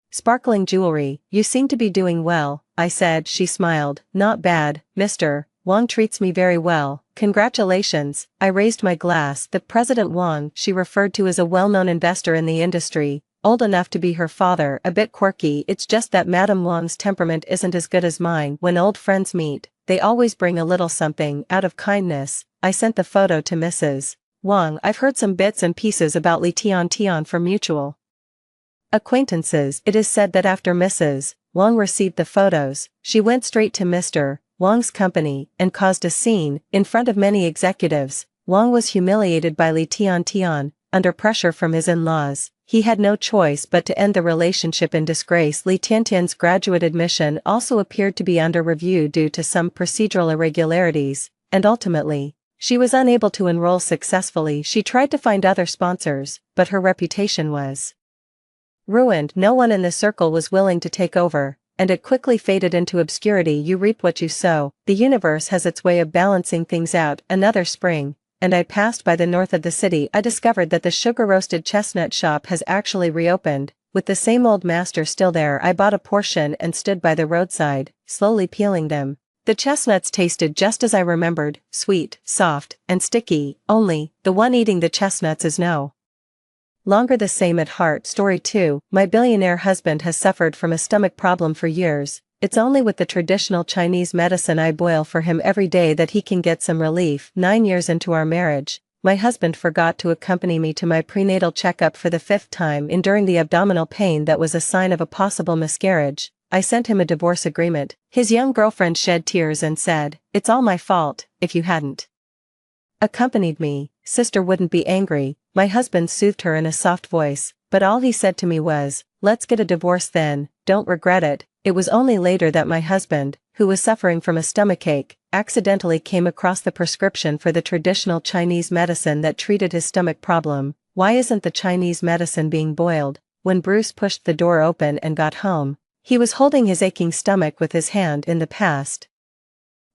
sparkling jewelry. You seem to be doing well, I said. She smiled. Not bad, Mr. Wang treats me very well. Congratulations. I raised my glass. The President Wang she referred to as a well-known investor in the industry, old enough to be her father, a bit quirky. It's just that Madame Wang's temperament isn't as good as mine. When old friends meet, they always bring a little something, out of kindness. I sent the photo to Mrs. Wang. I've heard some bits and pieces about Li Tian from mutual acquaintances. It is said that after Mrs. Wang received the photos, she went straight to Mr. Wang's company and caused a scene in front of many executives. Wang was humiliated by Li Tian, under pressure from his in-laws. He had no choice but to end the relationship in disgrace. Li Tian's graduate admission also appeared to be under review due to some procedural irregularities, and ultimately, she was unable to enroll successfully. She tried to find other sponsors, but her reputation was ruined. No one in the circle was willing to take over, and it quickly faded into obscurity. You reap what you sow. The universe has its way of balancing things out. Another spring, and I passed by the north of the city. I discovered that the sugar-roasted chestnut shop has actually reopened, with the same old master still there. I bought a portion and stood by the roadside, slowly peeling them. The chestnuts tasted just as I remembered, sweet, soft, and sticky, only, the one eating the chestnuts is no longer the same at heart. Story 2, my billionaire husband has suffered from a stomach problem for years. It's only with the traditional Chinese medicine I boil for him every day that he can get some relief. 9 years into our marriage, my husband forgot to accompany me to my prenatal checkup for the 5th time, enduring the abdominal pain that was a sign of a possible miscarriage. I sent him a divorce agreement. His young girlfriend shed tears and said, "It's all my fault. If you hadn't accompanied me, sister wouldn't be angry." My husband soothed her in a soft voice, but all he said to me was, "Let's get a divorce then, don't regret it." It was only later that my husband, who was suffering from a stomachache, accidentally came across the prescription for the traditional Chinese medicine that treated his stomach problem. Why isn't the Chinese medicine being boiled? When Bruce pushed the door open and got home, he was holding his aching stomach with his hand. In the past,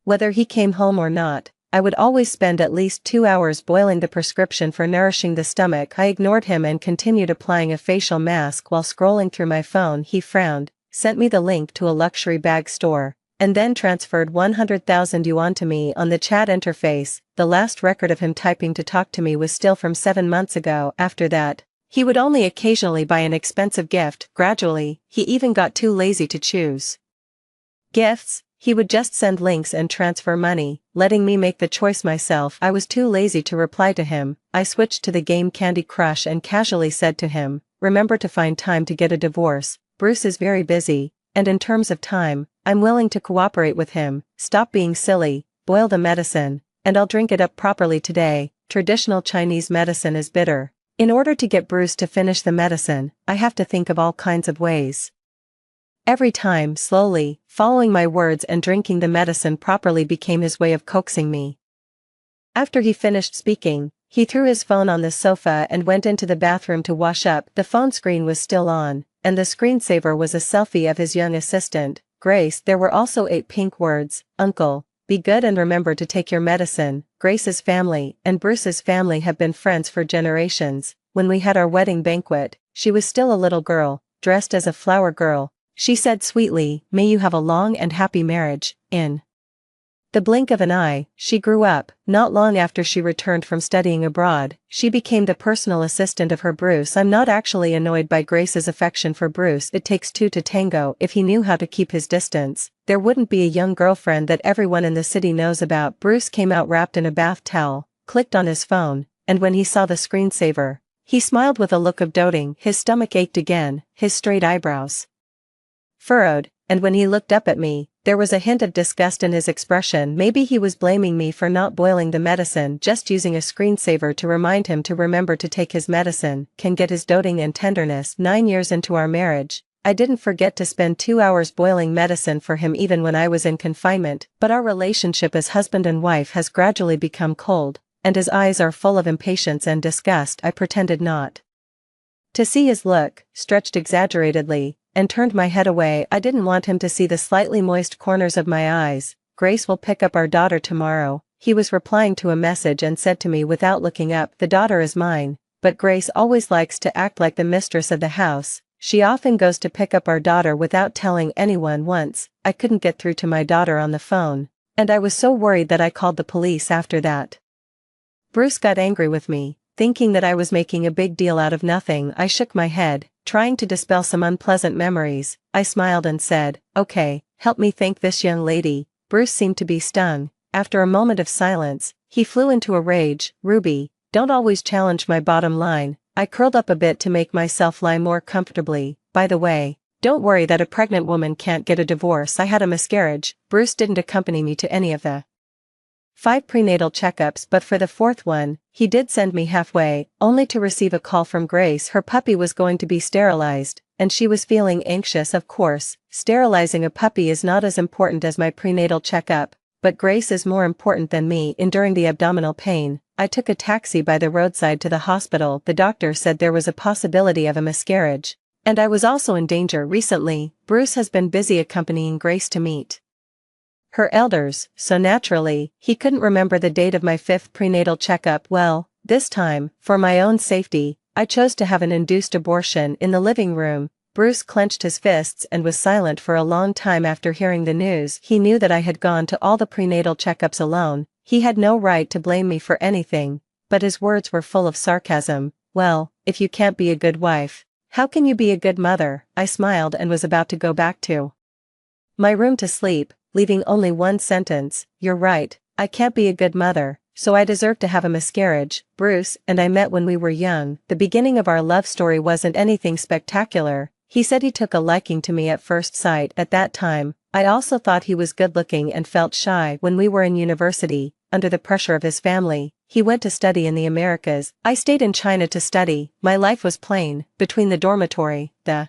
whether he came home or not, I would always spend at least 2 hours boiling the prescription for nourishing the stomach. I ignored him and continued applying a facial mask while scrolling through my phone. He frowned, sent me the link to a luxury bag store, and then transferred 100,000 yuan to me on the chat interface. The last record of him typing to talk to me was still from 7 months ago. After that, he would only occasionally buy an expensive gift. Gradually, he even got too lazy to choose gifts. He would just send links and transfer money, letting me make the choice myself. I was too lazy to reply to him. I switched to the game Candy Crush and casually said to him, "Remember to find time to get a divorce. Bruce is very busy, and in terms of time, I'm willing to cooperate with him. Stop being silly, boil the medicine, and I'll drink it up properly today." Traditional Chinese medicine is bitter. In order to get Bruce to finish the medicine, I have to think of all kinds of ways. Every time, slowly, following my words and drinking the medicine properly became his way of coaxing me. After he finished speaking, he threw his phone on the sofa and went into the bathroom to wash up. The phone screen was still on, and the screensaver was a selfie of his young assistant, Grace. There were also 8 pink words: "Uncle, be good and remember to take your medicine." Grace's family and Bruce's family have been friends for generations. When we had our wedding banquet, she was still a little girl, dressed as a flower girl. She said sweetly, "May you have a long and happy marriage." In the blink of an eye, she grew up. Not long after she returned from studying abroad, she became the personal assistant of her Bruce. I'm not actually annoyed by Grace's affection for Bruce. It takes two to tango. If he knew how to keep his distance, there wouldn't be a young girlfriend that everyone in the city knows about. Bruce came out wrapped in a bath towel, clicked on his phone, and when he saw the screensaver, he smiled with a look of doting. His stomach ached again, his straight eyebrows furrowed, and when he looked up at me, there was a hint of disgust in his expression. Maybe he was blaming me for not boiling the medicine. Just using a screensaver to remind him to remember to take his medicine can get his doting and tenderness. 9 years into our marriage, I didn't forget to spend 2 hours boiling medicine for him even when I was in confinement, but our relationship as husband and wife has gradually become cold, and his eyes are full of impatience and disgust. I pretended not to see his look, stretched exaggeratedly, and turned my head away. I didn't want him to see the slightly moist corners of my eyes. Grace will pick up our daughter tomorrow. He was replying to a message and said to me without looking up, the daughter is mine, but Grace always likes to act like the mistress of the house. She often goes to pick up our daughter without telling anyone. Once, I couldn't get through to my daughter on the phone, and I was so worried that I called the police after that. Bruce got angry with me, thinking that I was making a big deal out of nothing. I shook my head, trying to dispel some unpleasant memories. I smiled and said, okay, help me thank this young lady. Bruce seemed to be stung. After a moment of silence, he flew into a rage. Ruby, don't always challenge my bottom line. I curled up a bit to make myself lie more comfortably. By the way, don't worry that a pregnant woman can't get a divorce. I had a miscarriage. Bruce didn't accompany me to any of the 5 prenatal checkups, but for the 4th one, he did send me halfway, only to receive a call from Grace. Her puppy was going to be sterilized, and she was feeling anxious. Of course, sterilizing a puppy is not as important as my prenatal checkup, but Grace is more important than me. Enduring the abdominal pain, I took a taxi by the roadside to the hospital. The doctor said there was a possibility of a miscarriage, and I was also in danger. Recently, Bruce has been busy accompanying Grace to meet her elders, so naturally, he couldn't remember the date of my 5th prenatal checkup. Well, this time, for my own safety, I chose to have an induced abortion. In the living room, Bruce clenched his fists and was silent for a long time after hearing the news. He knew that I had gone to all the prenatal checkups alone. He had no right to blame me for anything, but his words were full of sarcasm. Well, if you can't be a good wife, how can you be a good mother? I smiled and was about to go back to my room to sleep, leaving only one sentence, you're right, I can't be a good mother, so I deserve to have a miscarriage. Bruce and I met when we were young. The beginning of our love story wasn't anything spectacular. He said he took a liking to me at first sight. At that time, I also thought he was good-looking and felt shy. When we were in university, under the pressure of his family, he went to study in the Americas. I stayed in China to study. My life was plain, between the dormitory, the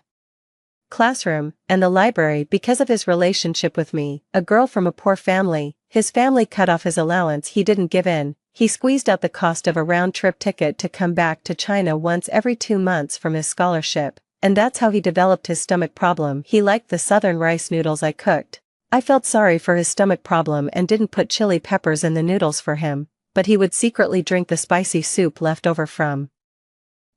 classroom, and the library. Because of his relationship with me, a girl from a poor family, his family cut off his allowance. He didn't give in. He squeezed out the cost of a round-trip ticket to come back to China once every 2 months from his scholarship, and that's how he developed his stomach problem. He liked the southern rice noodles I cooked. I felt sorry for his stomach problem and didn't put chili peppers in the noodles for him, but he would secretly drink the spicy soup left over from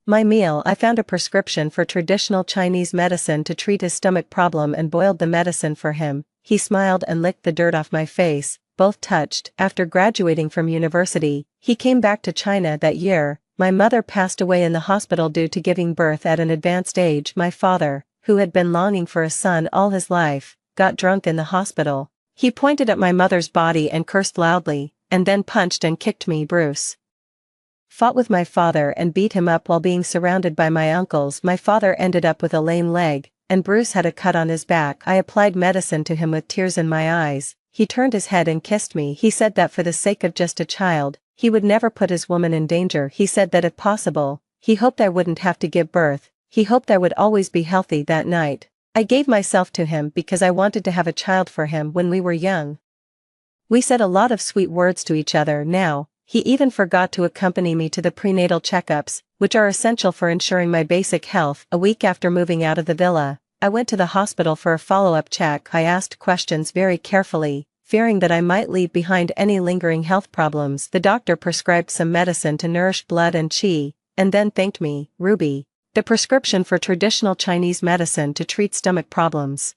my meal. I found a prescription for traditional Chinese medicine to treat his stomach problem and boiled the medicine for him. He smiled and licked the dirt off my face, both touched. After graduating from university, he came back to China that year. My mother passed away in the hospital due to giving birth at an advanced age. My father, who had been longing for a son all his life, got drunk in the hospital. He pointed at my mother's body and cursed loudly, and then punched and kicked me. Bruce fought with my father and beat him up while being surrounded by my uncles. My father ended up with a lame leg, and Bruce had a cut on his back. I applied medicine to him with tears in my eyes. He turned his head and kissed me. He said that for the sake of just a child, he would never put his woman in danger. He said that if possible, he hoped I wouldn't have to give birth. He hoped I would always be healthy. That night, I gave myself to him because I wanted to have a child for him when we were young. We said a lot of sweet words to each other. Now, he even forgot to accompany me to the prenatal checkups, which are essential for ensuring my basic health. A week after moving out of the villa, I went to the hospital for a follow-up check. I asked questions very carefully, fearing that I might leave behind any lingering health problems. The doctor prescribed some medicine to nourish blood and qi, and then thanked me. Ruby, the prescription for traditional Chinese medicine to treat stomach problems.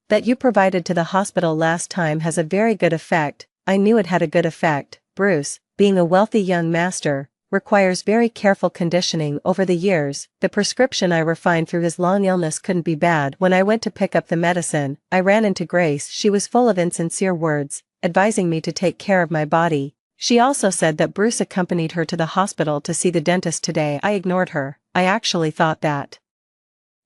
That you provided to the hospital last time has a very good effect. I knew it had a good effect. Bruce, being a wealthy young master, requires very careful conditioning over the years. The prescription I refined through his long illness couldn't be bad. When I went to pick up the medicine, I ran into Grace. She was full of insincere words, advising me to take care of my body. She also said that Bruce accompanied her to the hospital to see the dentist today. I ignored her. I actually thought that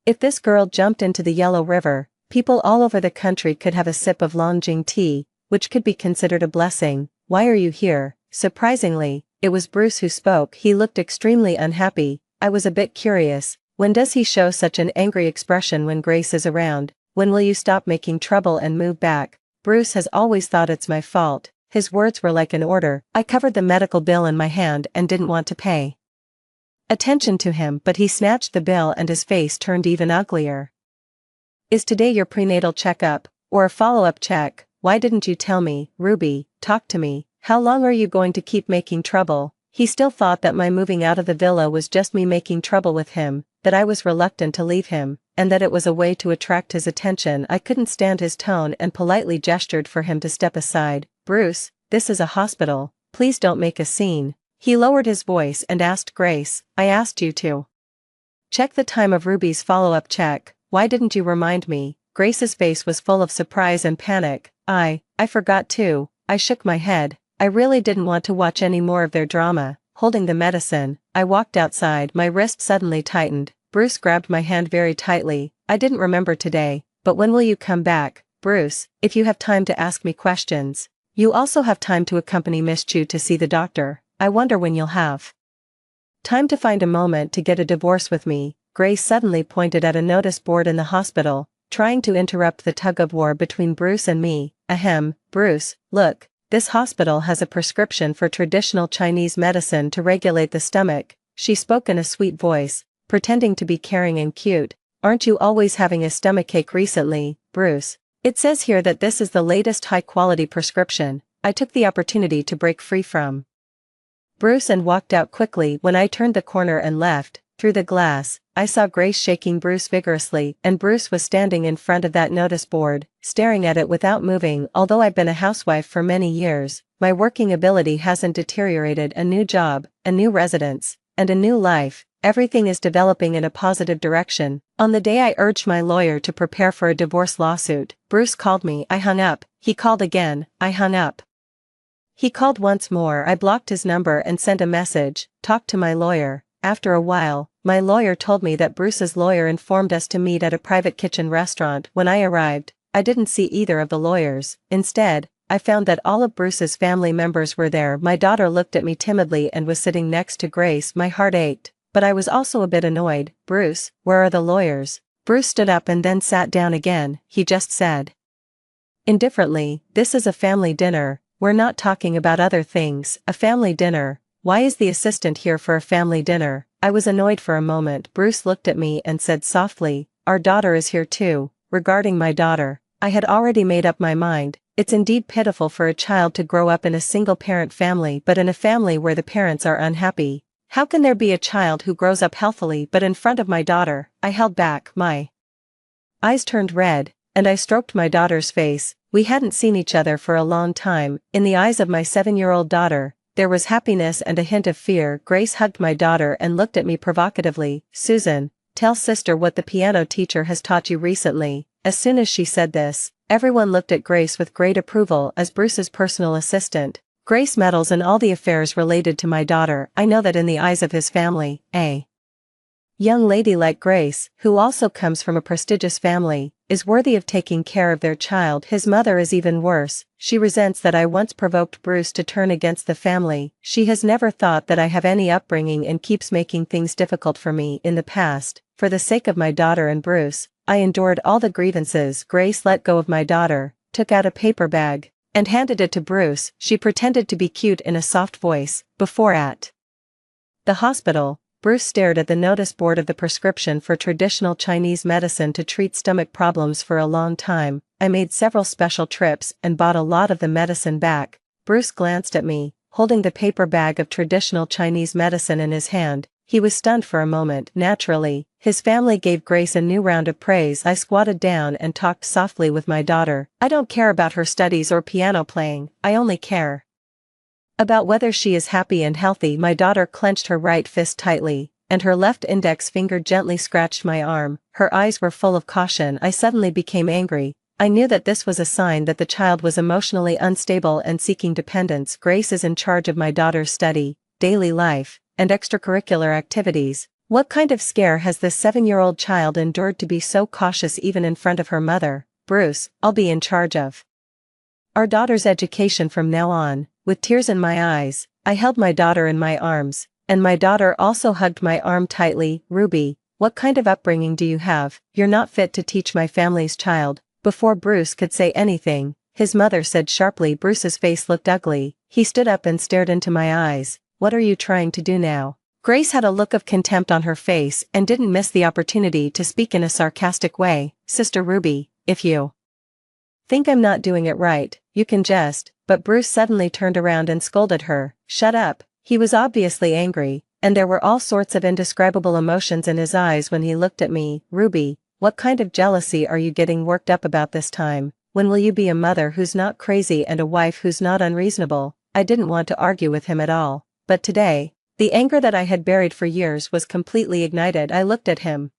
if this girl jumped into the Yellow River, people all over the country could have a sip of Longjing tea, which could be considered a blessing. Why are you here? Surprisingly, it was Bruce who spoke. He looked extremely unhappy. I was a bit curious. When does he show such an angry expression when Grace is around? When will you stop making trouble and move back? Bruce has always thought it's my fault. His words were like an order. I covered the medical bill in my hand and didn't want to pay attention to him, but he snatched the bill and his face turned even uglier. Is today your prenatal checkup, or a follow-up check? Why didn't you tell me? Ruby, talk to me. How long are you going to keep making trouble? He still thought that my moving out of the villa was just me making trouble with him, that I was reluctant to leave him, and that it was a way to attract his attention. I couldn't stand his tone and politely gestured for him to step aside. Bruce, this is a hospital. Please don't make a scene. He lowered his voice and asked Grace, I asked you to check the time of Ruby's follow-up check. Why didn't you remind me? Grace's face was full of surprise and panic. I forgot too. I shook my head. I really didn't want to watch any more of their drama. Holding the medicine, I walked outside. My wrist suddenly tightened. Bruce grabbed my hand very tightly. I didn't remember today, but when will you come back? Bruce, if you have time to ask me questions, you also have time to accompany Miss Chu to see the doctor. I wonder when you'll have time to find a moment to get a divorce with me. Grace suddenly pointed at a notice board in the hospital, trying to interrupt the tug-of-war between Bruce and me. Ahem, Bruce, look, this hospital has a prescription for traditional Chinese medicine to regulate the stomach. She spoke in a sweet voice, pretending to be caring and cute. Aren't you always having a stomachache recently, Bruce? It says here that this is the latest high-quality prescription. I took the opportunity to break free from Bruce and walked out quickly. When I turned the corner and left, through the glass, I saw Grace shaking Bruce vigorously, and Bruce was standing in front of that notice board, staring at it without moving. Although I've been a housewife for many years, my working ability hasn't deteriorated. A new job, a new residence, and a new life. Everything is developing in a positive direction. On the day I urged my lawyer to prepare for a divorce lawsuit, Bruce called me. I hung up. He called again. I hung up. He called once more. I blocked his number and sent a message, talk to my lawyer. After a while, my lawyer told me that Bruce's lawyer informed us to meet at a private kitchen restaurant. When I arrived, I didn't see either of the lawyers. Instead, I found that all of Bruce's family members were there. My daughter looked at me timidly and was sitting next to Grace. My heart ached, but I was also a bit annoyed. Bruce, where are the lawyers? Bruce stood up and then sat down again. He just said indifferently, this is a family dinner. We're not talking about other things. A family dinner. Why is the assistant here for a family dinner? I was annoyed for a moment. Bruce looked at me and said softly, our daughter is here too. Regarding my daughter, I had already made up my mind. It's indeed pitiful for a child to grow up in a single-parent family, but in a family where the parents are unhappy. How can there be a child who grows up healthily? But in front of my daughter, I held back. My eyes turned red, and I stroked my daughter's face. We hadn't seen each other for a long time. In the eyes of my 7-year-old daughter, there was happiness and a hint of fear. Grace hugged my daughter and looked at me provocatively. Susan, tell sister what the piano teacher has taught you recently. As soon as she said this, everyone looked at Grace with great approval. As Bruce's personal assistant, Grace meddles in all the affairs related to my daughter. I know that in the eyes of his family, a young lady like Grace, who also comes from a prestigious family, is worthy of taking care of their child. His mother is even worse. She resents that I once provoked Bruce to turn against the family. She has never thought that I have any upbringing and keeps making things difficult for me. In the past, for the sake of my daughter and Bruce, I endured all the grievances. Grace let go of my daughter, took out a paper bag, and handed it to Bruce. She pretended to be cute in a soft voice. Before at the hospital, Bruce stared at the notice board of the prescription for traditional Chinese medicine to treat stomach problems for a long time. I made several special trips and bought a lot of the medicine back. Bruce glanced at me, holding the paper bag of traditional Chinese medicine in his hand. He was stunned for a moment. Naturally, his family gave Grace a new round of praise. I squatted down and talked softly with my daughter. I don't care about her studies or piano playing, I only care about whether she is happy and healthy. My daughter clenched her right fist tightly, and her left index finger gently scratched my arm. Her eyes were full of caution. I suddenly became angry. I knew that this was a sign that the child was emotionally unstable and seeking dependence. Grace is in charge of my daughter's study, daily life, and extracurricular activities. What kind of scare has this 7-year-old child endured to be so cautious even in front of her mother? Bruce, I'll be in charge of our daughter's education from now on. With tears in my eyes, I held my daughter in my arms, and my daughter also hugged my arm tightly. Ruby, what kind of upbringing do you have? You're not fit to teach my family's child. Before Bruce could say anything, his mother said sharply. Bruce's face looked ugly. He stood up and stared into my eyes. What are you trying to do now? Grace had a look of contempt on her face and didn't miss the opportunity to speak in a sarcastic way. Sister Ruby, if you think I'm not doing it right, you can just. But Bruce suddenly turned around and scolded her. Shut up. He was obviously angry, and there were all sorts of indescribable emotions in his eyes when he looked at me. Ruby, what kind of jealousy are you getting worked up about this time? When will you be a mother who's not crazy and a wife who's not unreasonable? I didn't want to argue with him at all, but today, the anger that I had buried for years was completely ignited. I looked at him,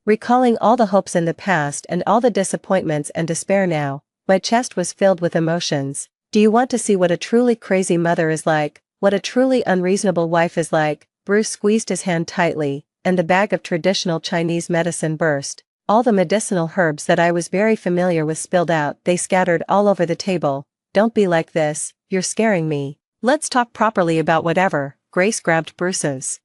recalling all the hopes in the past and all the disappointments and despair now. My chest was filled with emotions. Do you want to see what a truly crazy mother is like? What a truly unreasonable wife is like? Bruce squeezed his hand tightly, and the bag of traditional Chinese medicine burst. All the medicinal herbs that I was very familiar with spilled out. They scattered all over the table. Don't be like this, you're scaring me. Let's talk properly about whatever. Grace grabbed Bruce's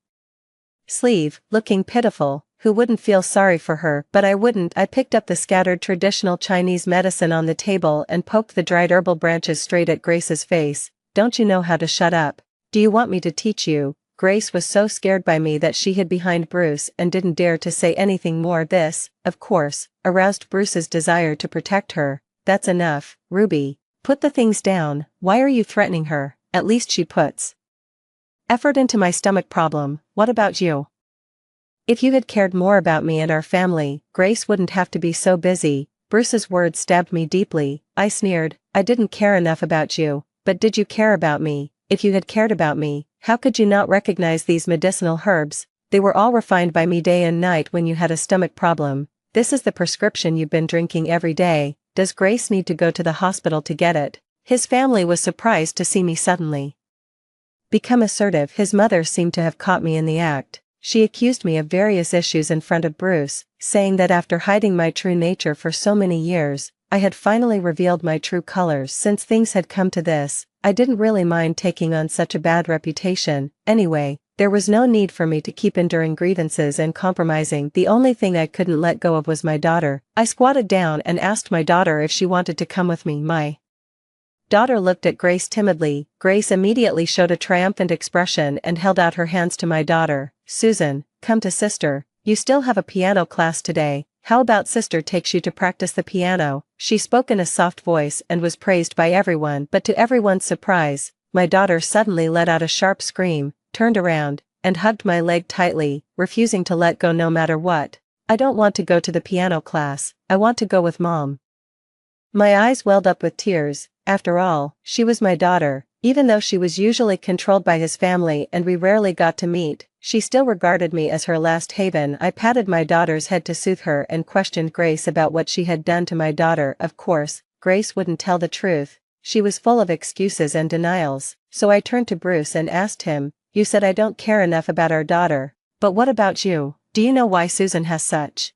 sleeve, looking pitiful. Who wouldn't feel sorry for her? But I wouldn't. I picked up the scattered traditional Chinese medicine on the table and poked the dried herbal branches straight at Grace's face. Don't you know how to shut up? Do you want me to teach you? Grace was so scared by me that she hid behind Bruce and didn't dare to say anything more. This, of course, aroused Bruce's desire to protect her. That's enough, Ruby. Put the things down. Why are you threatening her? At least she puts effort into my stomach problem. What about you? If you had cared more about me and our family, Grace wouldn't have to be so busy. Bruce's words stabbed me deeply. I sneered. I didn't care enough about you, but did you care about me? If you had cared about me, how could you not recognize these medicinal herbs? They were all refined by me day and night when you had a stomach problem. This is the prescription you've been drinking every day. Does Grace need to go to the hospital to get it? His family was surprised to see me suddenly become assertive. His mother seemed to have caught me in the act. She accused me of various issues in front of Bruce, saying that after hiding my true nature for so many years, I had finally revealed my true colors. Since things had come to this, I didn't really mind taking on such a bad reputation. Anyway, there was no need for me to keep enduring grievances and compromising. The only thing I couldn't let go of was my daughter. I squatted down and asked my daughter if she wanted to come with me. My daughter looked at Grace timidly. Grace immediately showed a triumphant expression and held out her hands to my daughter. Susan, come to sister. You still have a piano class today. How about sister takes you to practice the piano? She spoke in a soft voice and was praised by everyone, but to everyone's surprise, my daughter suddenly let out a sharp scream, turned around, and hugged my leg tightly, refusing to let go no matter what. I don't want to go to the piano class. I want to go with Mom. My eyes welled up with tears. After all, she was my daughter. Even though she was usually controlled by his family and we rarely got to meet, she still regarded me as her last haven. I patted my daughter's head to soothe her and questioned Grace about what she had done to my daughter. Of course, Grace wouldn't tell the truth. She was full of excuses and denials. So I turned to Bruce and asked him, "You said I don't care enough about our daughter, but what about you? Do you know why Susan has such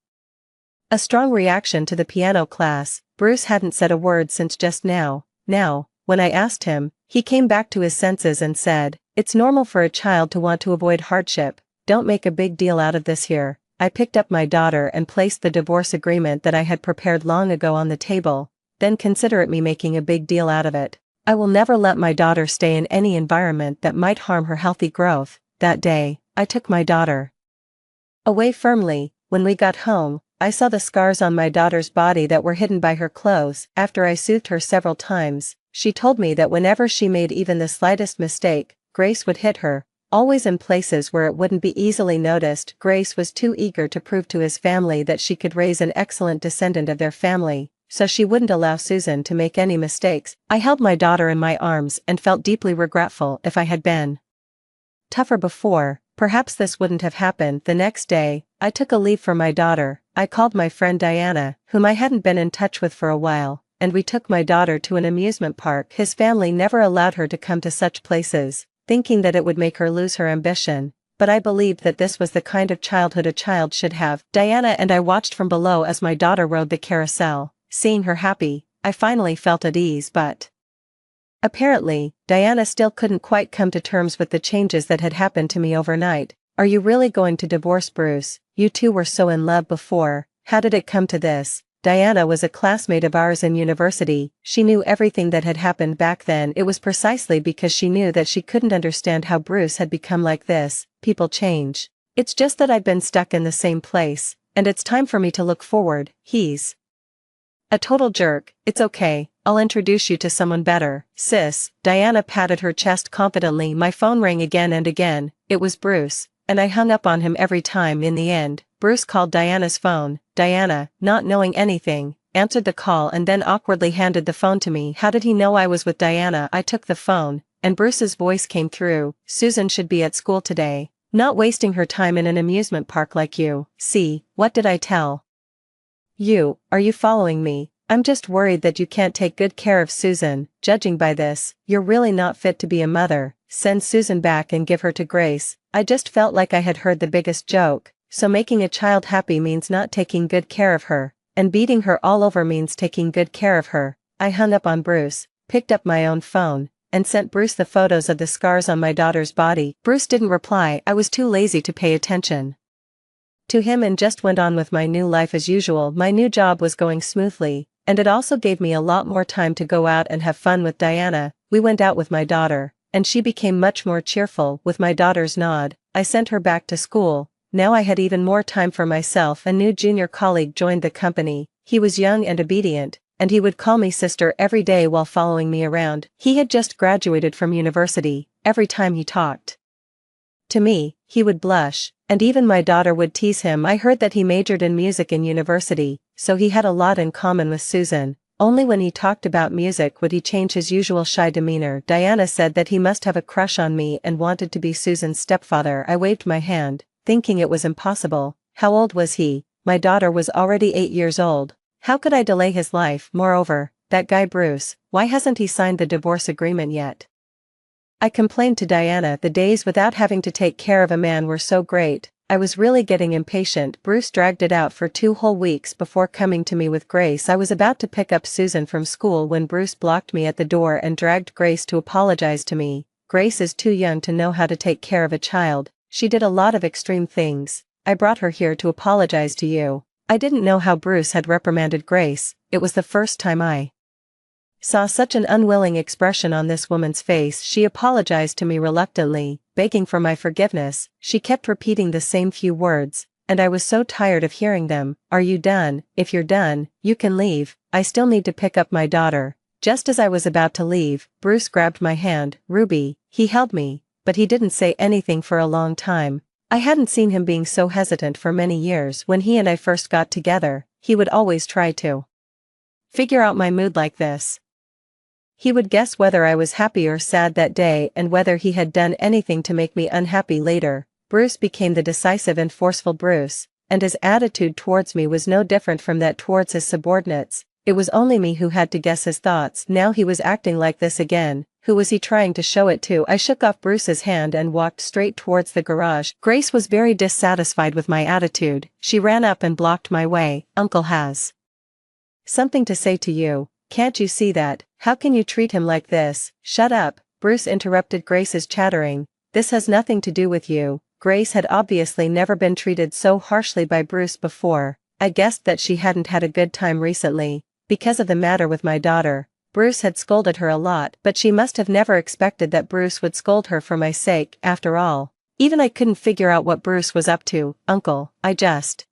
a strong reaction to the piano class?" Bruce hadn't said a word since just now. Now, when I asked him, he came back to his senses and said, "It's normal for a child to want to avoid hardship. Don't make a big deal out of this here." I picked up my daughter and placed the divorce agreement that I had prepared long ago on the table. Then consider it me making a big deal out of it. I will never let my daughter stay in any environment that might harm her healthy growth. That day, I took my daughter away firmly. When we got home, I saw the scars on my daughter's body that were hidden by her clothes. After I soothed her several times, she told me that whenever she made even the slightest mistake, Grace would hit her. always in places where it wouldn't be easily noticed. Grace was too eager to prove to his family that she could raise an excellent descendant of their family, so she wouldn't allow Susan to make any mistakes. I held my daughter in my arms and felt deeply regretful. If I had been tougher before, perhaps this wouldn't have happened. The next day, I took a leave for my daughter. I called my friend Diana, whom I hadn't been in touch with for a while, and we took my daughter to an amusement park. His family never allowed her to come to such places, thinking that it would make her lose her ambition, but I believed that this was the kind of childhood a child should have. Diana and I watched from below as my daughter rode the carousel. Seeing her happy, I finally felt at ease, but apparently, Diana still couldn't quite come to terms with the changes that had happened to me overnight. Are you really going to divorce Bruce? You two were so in love before. How did it come to this? Diana was a classmate of ours in university. She knew everything that had happened back then. It was precisely because she knew that she couldn't understand how Bruce had become like this. People change. It's just that I've been stuck in the same place, and it's time for me to look forward. He's a total jerk. It's okay, I'll introduce you to someone better. Sis, Diana patted her chest confidently. My phone rang again and again. It was Bruce, and I hung up on him every time. In the end, Bruce called Diana's phone. Diana, not knowing anything, answered the call and then awkwardly handed the phone to me. How did he know I was with Diana? I took the phone, and Bruce's voice came through. Susan should be at school today, not wasting her time in an amusement park like you. See, what did I tell you? Are you following me? I'm just worried that you can't take good care of Susan. Judging by this, you're really not fit to be a mother. Send Susan back and give her to Grace. I just felt like I had heard the biggest joke. So making a child happy means not taking good care of her, and beating her all over means taking good care of her. I hung up on Bruce, picked up my own phone, and sent Bruce the photos of the scars on my daughter's body. Bruce didn't reply. I was too lazy to pay attention to him and just went on with my new life as usual. My new job was going smoothly, and it also gave me a lot more time to go out and have fun with Diana. We went out with my daughter, and she became much more cheerful. With my daughter's nod, I sent her back to school. Now I had even more time for myself. A new junior colleague joined the company. He was young and obedient, and he would call me sister every day while following me around. He had just graduated from university. Every time he talked to me, he would blush, and even my daughter would tease him. I heard that he majored in music in university, so he had a lot in common with Susan. Only when he talked about music would he change his usual shy demeanor. Diana said that he must have a crush on me and wanted to be Susan's stepfather. I waved my hand, thinking it was impossible. How old was he? My daughter was already 8 years old. How could I delay his life? Moreover, that guy Bruce, why hasn't he signed the divorce agreement yet? I complained to Diana. The days without having to take care of a man were so great. I was really getting impatient. Bruce dragged it out for 2 whole weeks before coming to me with Grace. I was about to pick up Susan from school when Bruce blocked me at the door and dragged Grace to apologize to me. Grace is too young to know how to take care of a child. She did a lot of extreme things. I brought her here to apologize to you. I didn't know how Bruce had reprimanded Grace. It was the first time I saw such an unwilling expression on this woman's face. She apologized to me reluctantly, begging for my forgiveness. She kept repeating the same few words, and I was so tired of hearing them. Are you done? If you're done, you can leave. I still need to pick up my daughter. Just as I was about to leave, Bruce grabbed my hand. Ruby. He held me, but he didn't say anything for a long time. I hadn't seen him being so hesitant for many years. When he and I first got together, he would always try to figure out my mood like this. He would guess whether I was happy or sad that day and whether he had done anything to make me unhappy later. Bruce became the decisive and forceful Bruce, and his attitude towards me was no different from that towards his subordinates. It was only me who had to guess his thoughts. Now he was acting like this again. Who was he trying to show it to? I shook off Bruce's hand and walked straight towards the garage. Grace was very dissatisfied with my attitude. She ran up and blocked my way. Uncle has something to say to you. Can't you see that? How can you treat him like this? Shut up, Bruce interrupted Grace's chattering. This has nothing to do with you. Grace had obviously never been treated so harshly by Bruce before. I guessed that she hadn't had a good time recently, because of the matter with my daughter. Bruce had scolded her a lot, but she must have never expected that Bruce would scold her for my sake. After all, even I couldn't figure out what Bruce was up to. Uncle, I just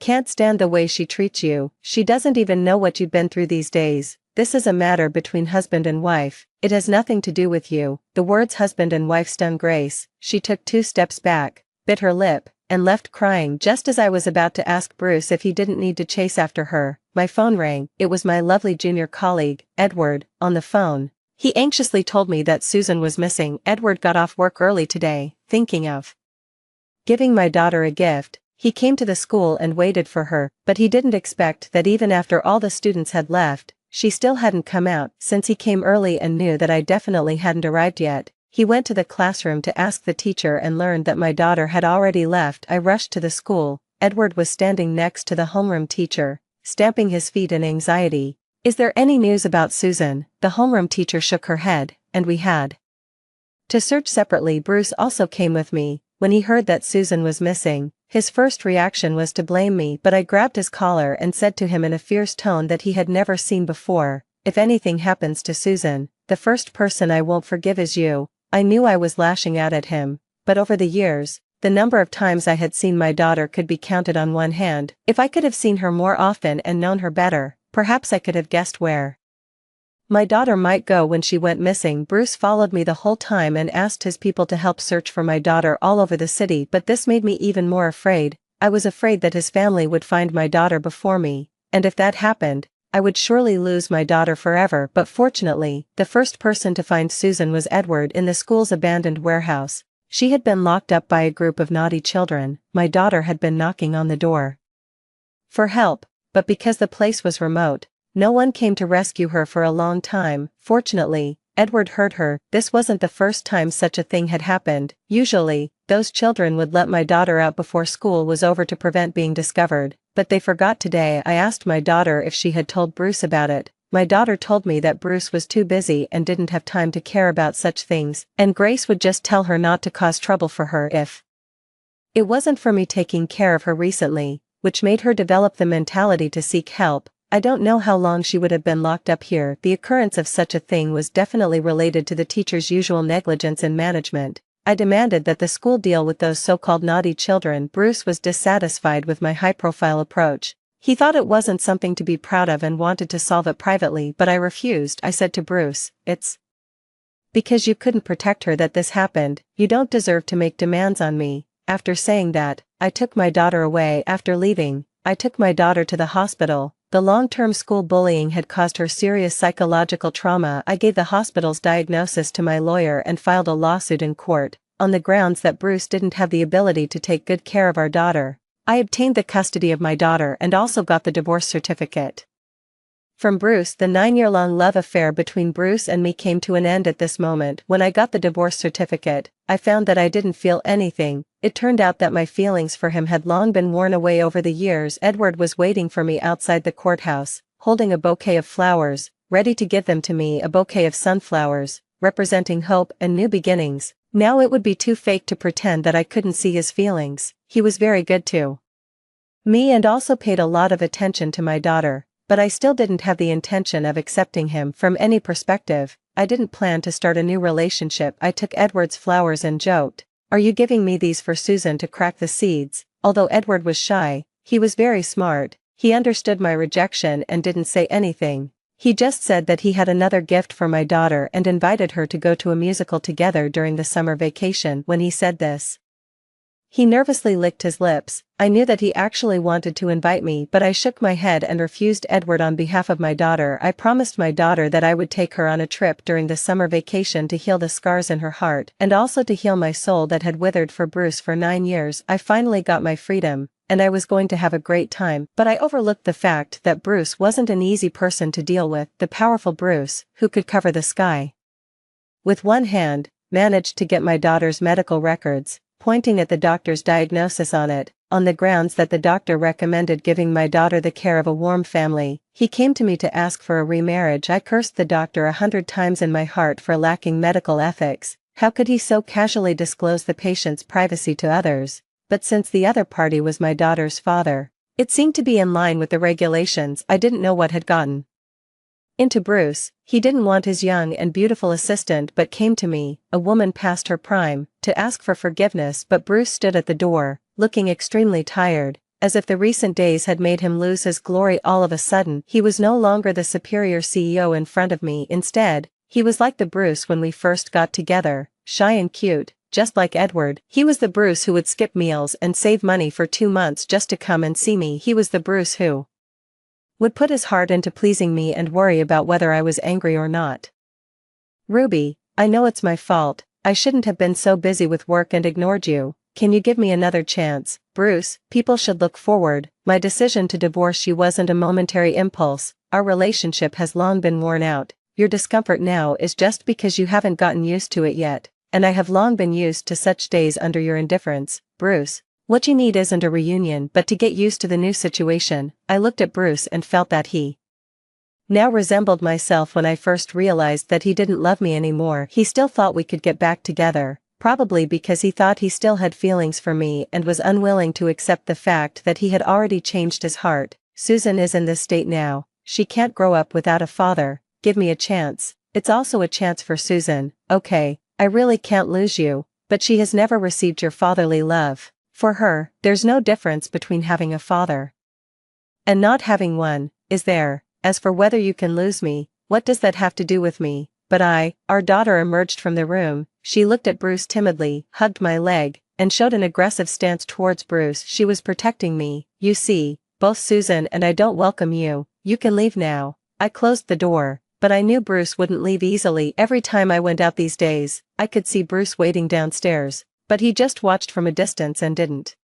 can't stand the way she treats you. She doesn't even know what you've been through these days. this is a matter between husband and wife, it has nothing to do with you." The words husband and wife stung Grace. She took 2 steps back, bit her lip, and left crying just as I was about to ask Bruce if he didn't need to chase after her. My phone rang. It was my lovely junior colleague, Edward, on the phone. He anxiously told me that Susan was missing. Edward got off work early today, thinking of giving my daughter a gift. He came to the school and waited for her, but he didn't expect that even after all the students had left, she still hadn't come out. Since he came early and knew that I definitely hadn't arrived yet, he went to the classroom to ask the teacher and learned that my daughter had already left. I rushed to the school. Edward was standing next to the homeroom teacher, stamping his feet in anxiety. "Is there any news about Susan?" The homeroom teacher shook her head, and we had to search separately. Bruce also came with me. When he heard that Susan was missing, his first reaction was to blame me, but I grabbed his collar and said to him in a fierce tone that he had never seen before, "If anything happens to Susan, the first person I won't forgive is you." I knew I was lashing out at him, but over the years, the number of times I had seen my daughter could be counted on one hand. If I could have seen her more often and known her better, perhaps I could have guessed where my daughter might go when she went missing. Bruce followed me the whole time and asked his people to help search for my daughter all over the city, but this made me even more afraid. I was afraid that his family would find my daughter before me, and if that happened, I would surely lose my daughter forever. But fortunately, the first person to find Susan was Edward in the school's abandoned warehouse. She had been locked up by a group of naughty children. My daughter had been knocking on the door for help, but because the place was remote, no one came to rescue her for a long time. Fortunately, Edward heard her. This wasn't the first time such a thing had happened. Usually, those children would let my daughter out before school was over to prevent being discovered, but they forgot today. I asked my daughter if she had told Bruce about it. My daughter told me that Bruce was too busy and didn't have time to care about such things, and Grace would just tell her not to cause trouble for her if it wasn't for me taking care of her recently, which made her develop the mentality to seek help. I don't know how long she would have been locked up here. The occurrence of such a thing was definitely related to the teacher's usual negligence in management. I demanded that the school deal with those so-called naughty children. Bruce was dissatisfied with my high-profile approach. He thought it wasn't something to be proud of and wanted to solve it privately, but I refused. I said to Bruce, "It's because you couldn't protect her that this happened. You don't deserve to make demands on me." After saying that, I took my daughter away. After leaving, I took my daughter to the hospital. The long-term school bullying had caused her serious psychological trauma. I gave the hospital's diagnosis to my lawyer and filed a lawsuit in court, on the grounds that Bruce didn't have the ability to take good care of our daughter. I obtained the custody of my daughter and also got the divorce certificate from Bruce. The 9-year-long love affair between Bruce and me came to an end at this moment. When I got the divorce certificate, I found that I didn't feel anything. It turned out that my feelings for him had long been worn away over the years. Edward was waiting for me outside the courthouse, holding a bouquet of flowers, ready to give them to me. A bouquet of sunflowers, representing hope and new beginnings. Now it would be too fake to pretend that I couldn't see his feelings. He was very good to me and also paid a lot of attention to my daughter, but I still didn't have the intention of accepting him from any perspective. I didn't plan to start a new relationship. I took Edward's flowers and joked, "Are you giving me these for Susan to crack the seeds?" Although Edward was shy, he was very smart. He understood my rejection and didn't say anything. He just said that he had another gift for my daughter and invited her to go to a musical together during the summer vacation. When he said this, he nervously licked his lips. I knew that he actually wanted to invite me, but I shook my head and refused. Edward, on behalf of my daughter, I promised my daughter that I would take her on a trip during the summer vacation to heal the scars in her heart and also to heal my soul that had withered for Bruce for 9 years. I finally got my freedom, and I was going to have a great time, but I overlooked the fact that Bruce wasn't an easy person to deal with. The powerful Bruce, who could cover the sky with one hand, managed to get my daughter's medical records, pointing at the doctor's diagnosis on it, on the grounds that the doctor recommended giving my daughter the care of a warm family. He came to me to ask for a remarriage. I cursed the doctor 100 times in my heart for lacking medical ethics. How could he so casually disclose the patient's privacy to others? But since the other party was my daughter's father, it seemed to be in line with the regulations. I didn't know what had gotten into Bruce. He didn't want his young and beautiful assistant but came to me, a woman past her prime, to ask for forgiveness. But Bruce stood at the door, looking extremely tired. as if the recent days had made him lose his glory all of a sudden. He was no longer the superior CEO in front of me. Instead, he was like the Bruce when we first got together, shy and cute, just like Edward. He was the Bruce who would skip meals and save money for 2 months just to come and see me. He was the Bruce who would put his heart into pleasing me and worry about whether I was angry or not. Ruby, I know it's my fault. I shouldn't have been so busy with work and ignored you. Can you give me another chance? Bruce, people should look forward. My decision to divorce you wasn't a momentary impulse. Our relationship has long been worn out. Your discomfort now is just because you haven't gotten used to it yet, and I have long been used to such days under your indifference. Bruce, what you need isn't a reunion but to get used to the new situation. I looked at Bruce and felt that he now resembled myself when I first realized that he didn't love me anymore. He still thought we could get back together, probably because he thought he still had feelings for me and was unwilling to accept the fact that he had already changed his heart. Susan is in this state now. She can't grow up without a father. Give me a chance. It's also a chance for Susan. Okay, I really can't lose you, but she has never received your fatherly love. For her, there's no difference between having a father and not having one, is there? As for whether you can lose me, what does that have to do with me? But our daughter emerged from the room. She looked at Bruce timidly, hugged my leg, and showed an aggressive stance towards Bruce. She was protecting me. You see, both Susan and I don't welcome you. You can leave now. I closed the door, but I knew Bruce wouldn't leave easily. Every time I went out these days, I could see Bruce waiting downstairs, but he just watched from a distance and didn't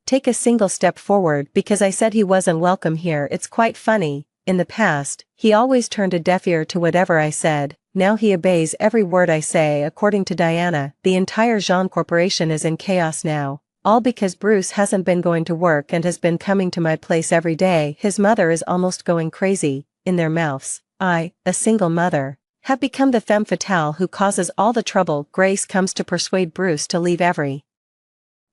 take a single step forward because I said he wasn't welcome here. It's quite funny. In the past, he always turned a deaf ear to whatever I said. Now he obeys every word I say. According to Diana, the entire Jean Corporation is in chaos now, all because Bruce hasn't been going to work and has been coming to my place every day. His mother is almost going crazy. In their mouths, I, a single mother, have become the femme fatale who causes all the trouble. Grace comes to persuade Bruce to leave every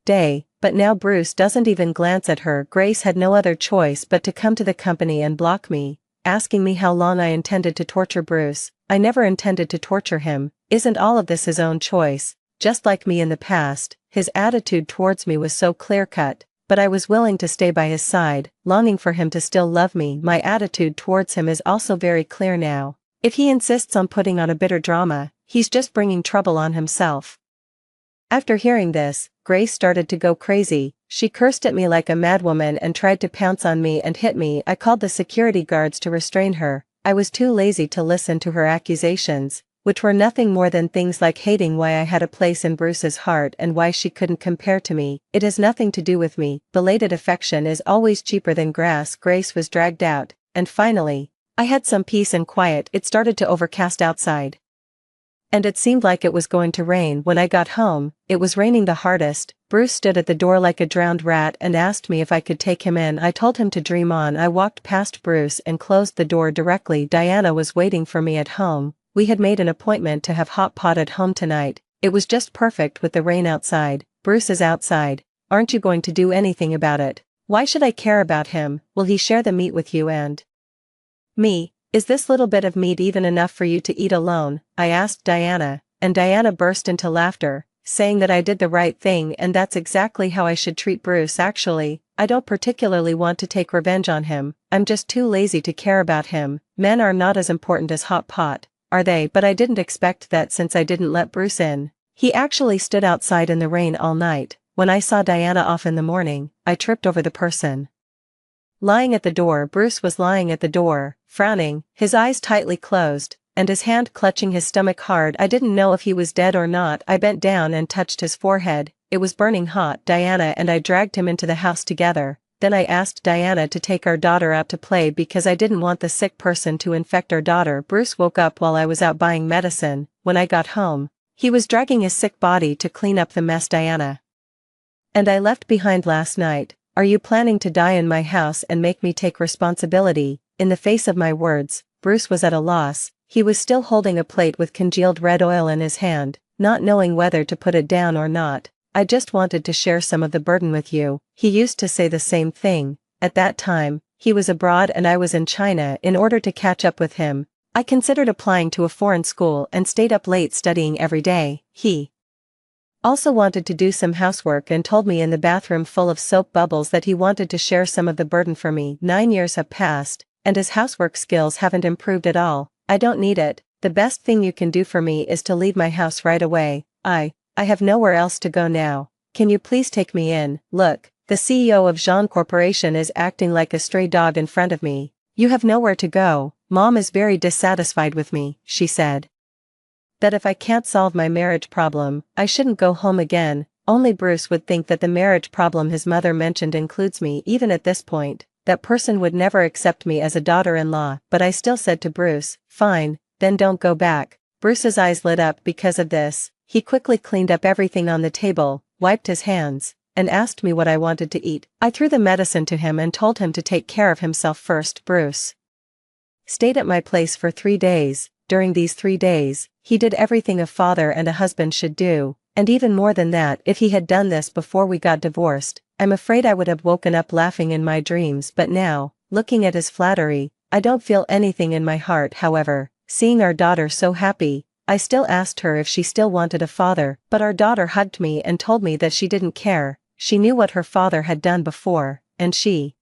day, but now Bruce doesn't even glance at her. Grace had no other choice but to come to the company and block me, asking me how long I intended to torture Bruce. I never intended to torture him. Isn't all of this his own choice? Just like me in the past, his attitude towards me was so clear-cut, but I was willing to stay by his side, longing for him to still love me. My attitude towards him is also very clear now. If he insists on putting on a bitter drama, he's just bringing trouble on himself. After hearing this, Grace started to go crazy. She cursed at me like a madwoman and tried to pounce on me and hit me. I called the security guards to restrain her. I was too lazy to listen to her accusations, which were nothing more than things like hating why I had a place in Bruce's heart and why she couldn't compare to me. It has nothing to do with me. Belated affection is always cheaper than grass. Grace was dragged out, and finally, I had some peace and quiet. It started to overcast outside, and it seemed like it was going to rain. When I got home, it was raining the hardest. Bruce stood at the door like a drowned rat and asked me if I could take him in. I told him to dream on. I walked past Bruce and closed the door directly. Diana was waiting for me at home. We had made an appointment to have hot pot at home tonight. It was just perfect with the rain outside. Bruce is outside. Aren't you going to do anything about it? Why should I care about him? Will he share the meat with you and me? Is this little bit of meat even enough for you to eat alone? I asked Diana, and Diana burst into laughter, saying that I did the right thing and that's exactly how I should treat Bruce. Actually, I don't particularly want to take revenge on him. I'm just too lazy to care about him. Men are not as important as hot pot, are they? But I didn't expect that since I didn't let Bruce in. He actually stood outside in the rain all night. When I saw Diana off in the morning, I tripped over the person lying at the door. Bruce was lying at the door, frowning, his eyes tightly closed, and his hand clutching his stomach hard. I didn't know if he was dead or not. I bent down and touched his forehead. It was burning hot. Diana and I dragged him into the house together. Then I asked Diana to take our daughter out to play because I didn't want the sick person to infect our daughter. Bruce woke up while I was out buying medicine. When I got home, he was dragging his sick body to clean up the mess Diana and I left behind last night. Are you planning to die in my house and make me take responsibility? In the face of my words, Bruce was at a loss. He was still holding a plate with congealed red oil in his hand, not knowing whether to put it down or not. I just wanted to share some of the burden with you. He used to say the same thing. At that time, he was abroad and I was in China. In order to catch up with him, I considered applying to a foreign school and stayed up late studying every day. He Also wanted to do some housework and told me in the bathroom full of soap bubbles that he wanted to share some of the burden for me. 9 years have passed, and his housework skills haven't improved at all. I don't need it. The best thing you can do for me is to leave my house right away. I have nowhere else to go now. Can you please take me in? Look, the CEO of Jean Corporation is acting like a stray dog in front of me. You have nowhere to go. Mom is very dissatisfied with me, she said. That if I can't solve my marriage problem, I shouldn't go home again. Only Bruce would think that the marriage problem his mother mentioned includes me. Even at this point, that person would never accept me as a daughter-in-law. But I still said to Bruce, fine, then don't go back. Bruce's eyes lit up because of this. He quickly cleaned up everything on the table, wiped his hands, and asked me what I wanted to eat. I threw the medicine to him and told him to take care of himself first. Bruce stayed at my place for 3 days. During these 3 days, he did everything a father and a husband should do, and even more than that if he had done this before we got divorced. I'm afraid I would have woken up laughing in my dreams, but now, looking at his flattery, I don't feel anything in my heart. However, seeing our daughter so happy, I still asked her if she still wanted a father, but our daughter hugged me and told me that she didn't care. She knew what her father had done before, and she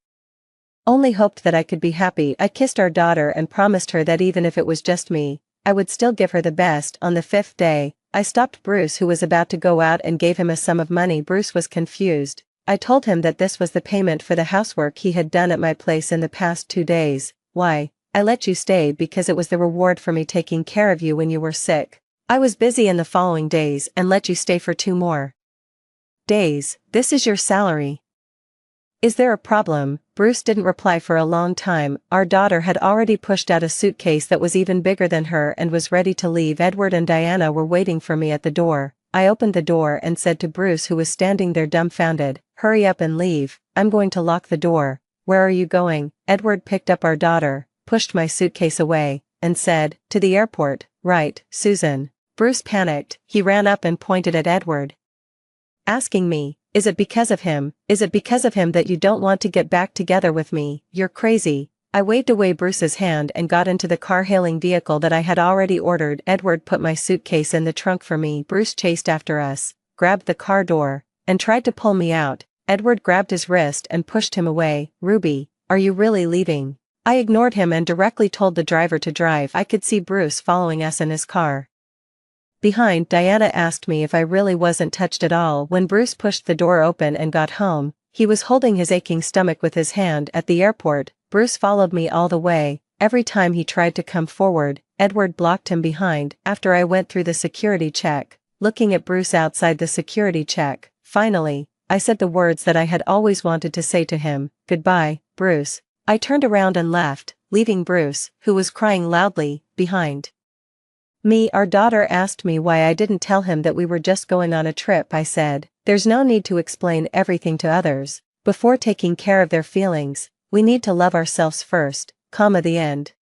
only hoped that I could be happy. I kissed our daughter and promised her that even if it was just me, I would still give her the best. On the 5th day, I stopped Bruce, who was about to go out, and gave him a sum of money. Bruce was confused. I told him that this was the payment for the housework he had done at my place in the past 2 days. Why? I let you stay because it was the reward for me taking care of you when you were sick. I was busy in the following days and let you stay for 2 more days. This is your salary. Is there a problem? Bruce didn't reply for a long time. Our daughter had already pushed out a suitcase that was even bigger than her and was ready to leave. Edward and Diana were waiting for me at the door. I opened the door and said to Bruce, who was standing there dumbfounded, hurry up and leave, I'm going to lock the door. Where are you going? Edward picked up our daughter, pushed my suitcase away, and said, to the airport. Right, Susan. Bruce panicked. He ran up and pointed at Edward, asking me, is it because of him? Is it because of him that you don't want to get back together with me? You're crazy. I waved away Bruce's hand and got into the car-hailing vehicle that I had already ordered. Edward put my suitcase in the trunk for me. Bruce chased after us, grabbed the car door, and tried to pull me out. Edward grabbed his wrist and pushed him away. Ruby, are you really leaving? I ignored him and directly told the driver to drive. I could see Bruce following us in his car behind. Diana asked me if I really wasn't touched at all. When Bruce pushed the door open and got home, he was holding his aching stomach with his hand. At the airport, Bruce followed me all the way. Every time he tried to come forward, Edward blocked him behind. After I went through the security check, looking at Bruce outside the security check, finally, I said the words that I had always wanted to say to him, goodbye, Bruce. I turned around and left, leaving Bruce, who was crying loudly, behind me. Our daughter asked me why I didn't tell him that we were just going on a trip. I said, there's no need to explain everything to others. Before taking care of their feelings, we need to love ourselves first, the end.